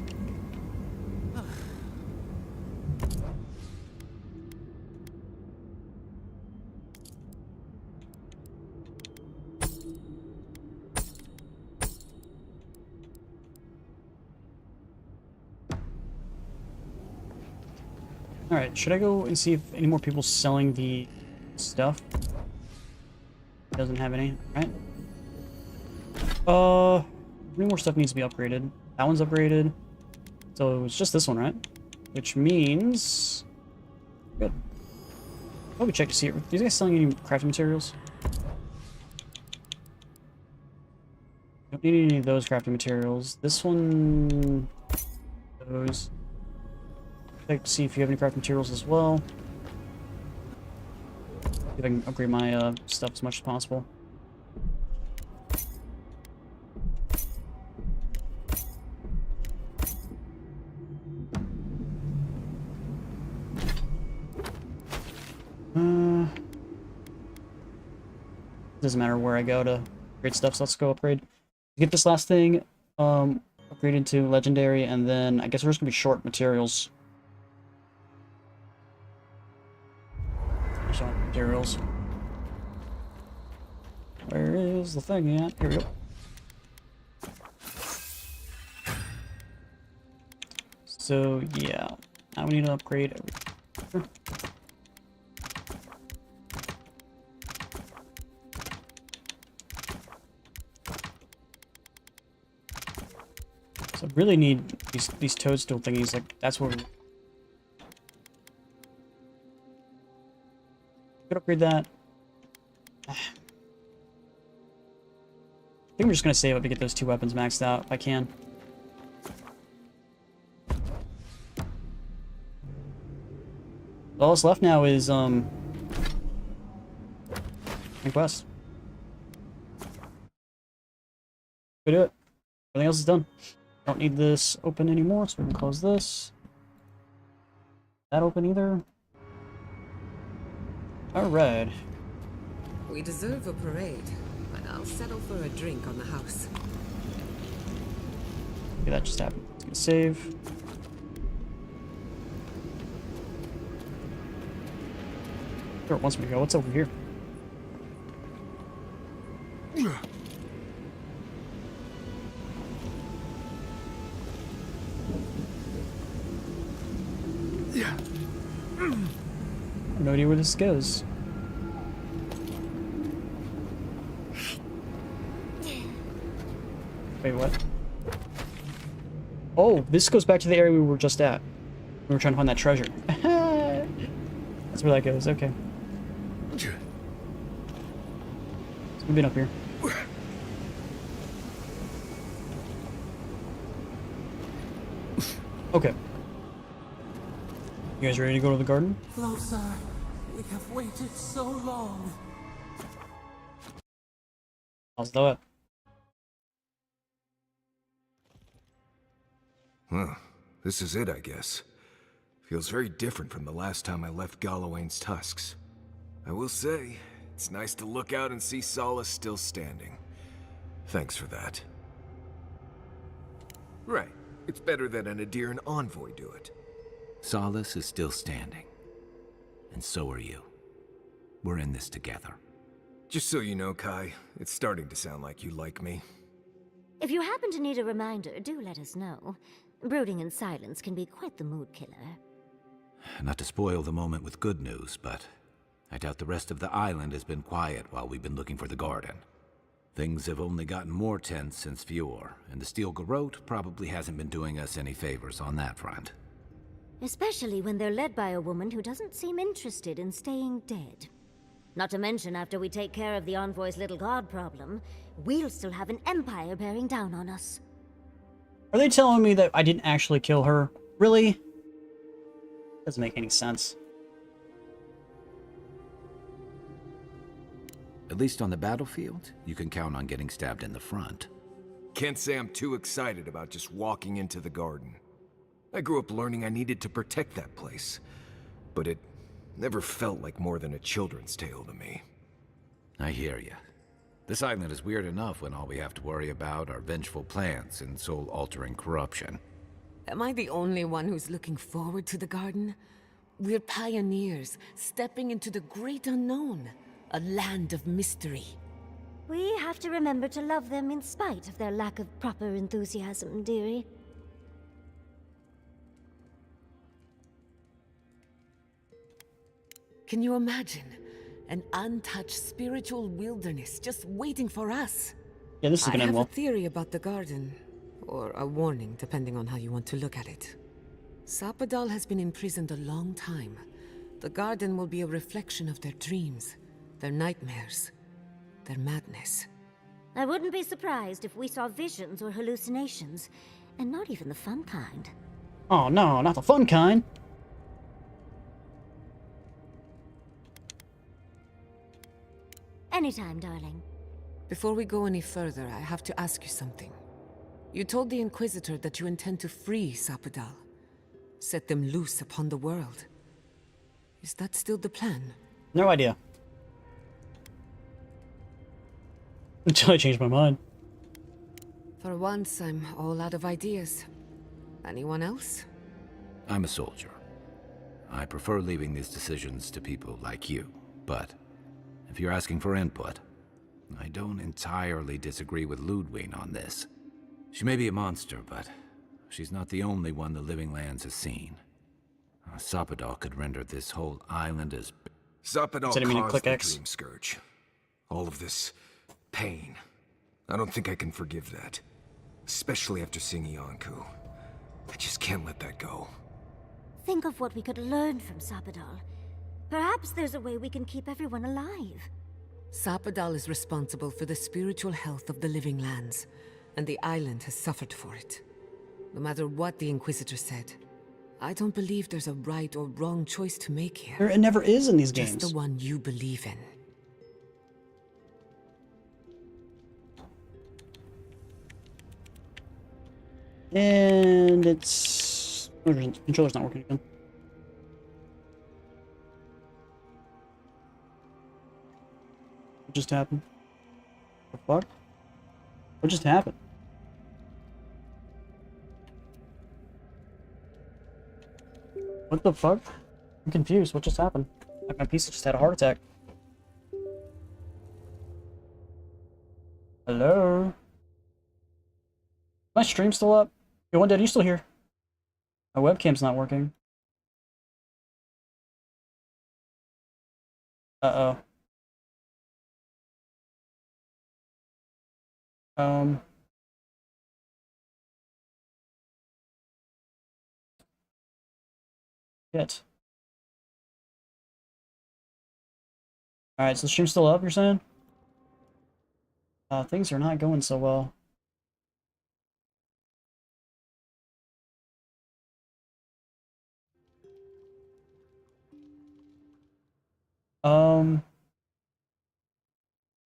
Alright, should I go and see if any more people selling the stuff? Doesn't have any, right? Any more stuff needs to be upgraded. That one's upgraded. So it was just this one, right? Which means... good. Let me check to see. Are these guys selling any crafting materials? Don't need any of those crafting materials. This one... those. Check to see if you have any crafting materials as well. See if I can upgrade my stuff as much as possible. Doesn't matter where I go to upgrade stuff, so let's go upgrade. Get this last thing, upgrade into legendary, and then I guess we're just gonna be short materials. Short materials. Where is the thing at? Here we go. So yeah, now we need to upgrade everything. So I really need these toadstool thingies. Like that's where we could upgrade that. I think we're just gonna save up to get those 2 weapons maxed out if I can. All that's left now is main quest. We do it. Everything else is done. Don't need this open anymore, so we can close this. That open either. Alright. We deserve a parade, but I'll settle for a drink on the house. Okay, that just happened. It's gonna save. Sure, it wants me to go. What's over here? Yeah. I have no idea where this goes. Wait, what? Oh, this goes back to the area we were just at. We were trying to find that treasure. That's where that goes, okay. So we've been up here. Okay. You guys ready to go to the garden? Closer. We have waited so long. How's that? Huh. This is it, I guess. Feels very different from the last time I left Galawain's tusks. I will say, it's nice to look out and see Solace still standing. Thanks for that. Right. It's better that an Adiran envoy do it. Solace is still standing. And so are you. We're in this together. Just so you know, Kai, it's starting to sound like you like me. If you happen to need a reminder, do let us know. Brooding in silence can be quite the mood killer. Not to spoil the moment with good news, but I doubt the rest of the island has been quiet while we've been looking for the garden. Things have only gotten more tense since Fjord, and the Steel Garrote probably hasn't been doing us any favors on that front. Especially when they're led by a woman who doesn't seem interested in staying dead. Not to mention, after we take care of the Envoy's little god problem, we'll still have an empire bearing down on us. Are they telling me that I didn't actually kill her? Really? Doesn't make any sense. At least on the battlefield, you can count on getting stabbed in the front. Can't say I'm too excited about just walking into the garden. I grew up learning I needed to protect that place, but it never felt like more than a children's tale to me. I hear you. This island is weird enough when all we have to worry about are vengeful plans and soul-altering corruption. Am I the only one who's looking forward to the garden? We're pioneers, stepping into the great unknown, a land of mystery. We have to remember to love them in spite of their lack of proper enthusiasm, dearie. Can you imagine? An untouched spiritual wilderness just waiting for us. Yeah, this is gonna end well. I have a theory about the garden. Or a warning, depending on how you want to look at it. Sapadal has been imprisoned a long time. The garden will be a reflection of their dreams, their nightmares, their madness. I wouldn't be surprised if we saw visions or hallucinations, and not even the fun kind. Oh no, not the fun kind. Anytime, darling. Before we go any further, I have to ask you something. You told the Inquisitor that you intend to free Sapadal. Set them loose upon the world. Is that still the plan? No idea. Until I changed my mind. For once, I'm all out of ideas. Anyone else? I'm a soldier. I prefer leaving these decisions to people like you, but if you're asking for input, I don't entirely disagree with Ludwig on this. She may be a monster, but she's not the only one the Living Lands has seen. Sapadal could render this whole island as... Sapadal Instead of meaning caused click the X. Dream Scourge. All of this pain. I don't think I can forgive that. Especially after seeing Iancu. I just can't let that go. Think of what we could learn from Sapadal. Perhaps there's a way we can keep everyone alive. Sapadal is responsible for the spiritual health of the Living Lands, and the island has suffered for it. No matter what the Inquisitor said, I don't believe there's a right or wrong choice to make here. It never is in these Just games. the one you believe in. And it's... oh, the controller's not working again. What just happened? The fuck? What just happened? What the fuck? I'm confused. What just happened? Like my PC just had a heart attack. Hello? My stream still up? Yo, One Dead, are you still here? My webcam's not working. Uh-oh. Shit. Alright, so the stream's still up, you're saying? Things are not going so well.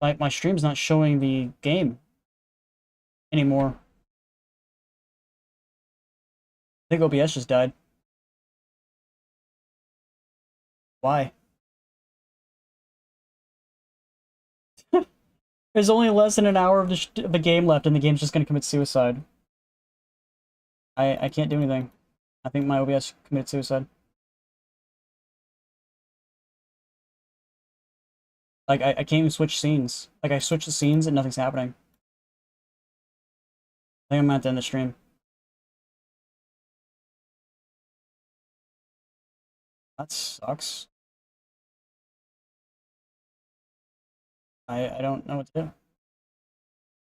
Like, my stream's not showing the game anymore. I think OBS just died. Why? There's only less than an hour of the game left, and the game's just gonna commit suicide. I can't do anything. I think my OBS committed suicide. Like, I can't even switch scenes. Like, I switch the scenes and nothing's happening. I think I'm at the end of the stream. That sucks. I don't know what to do.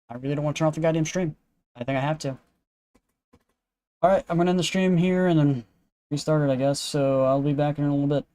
I really don't want to turn off the goddamn stream. I think I have to. Alright, I'm gonna end the stream here and then restart it, I guess. So I'll be back in a little bit.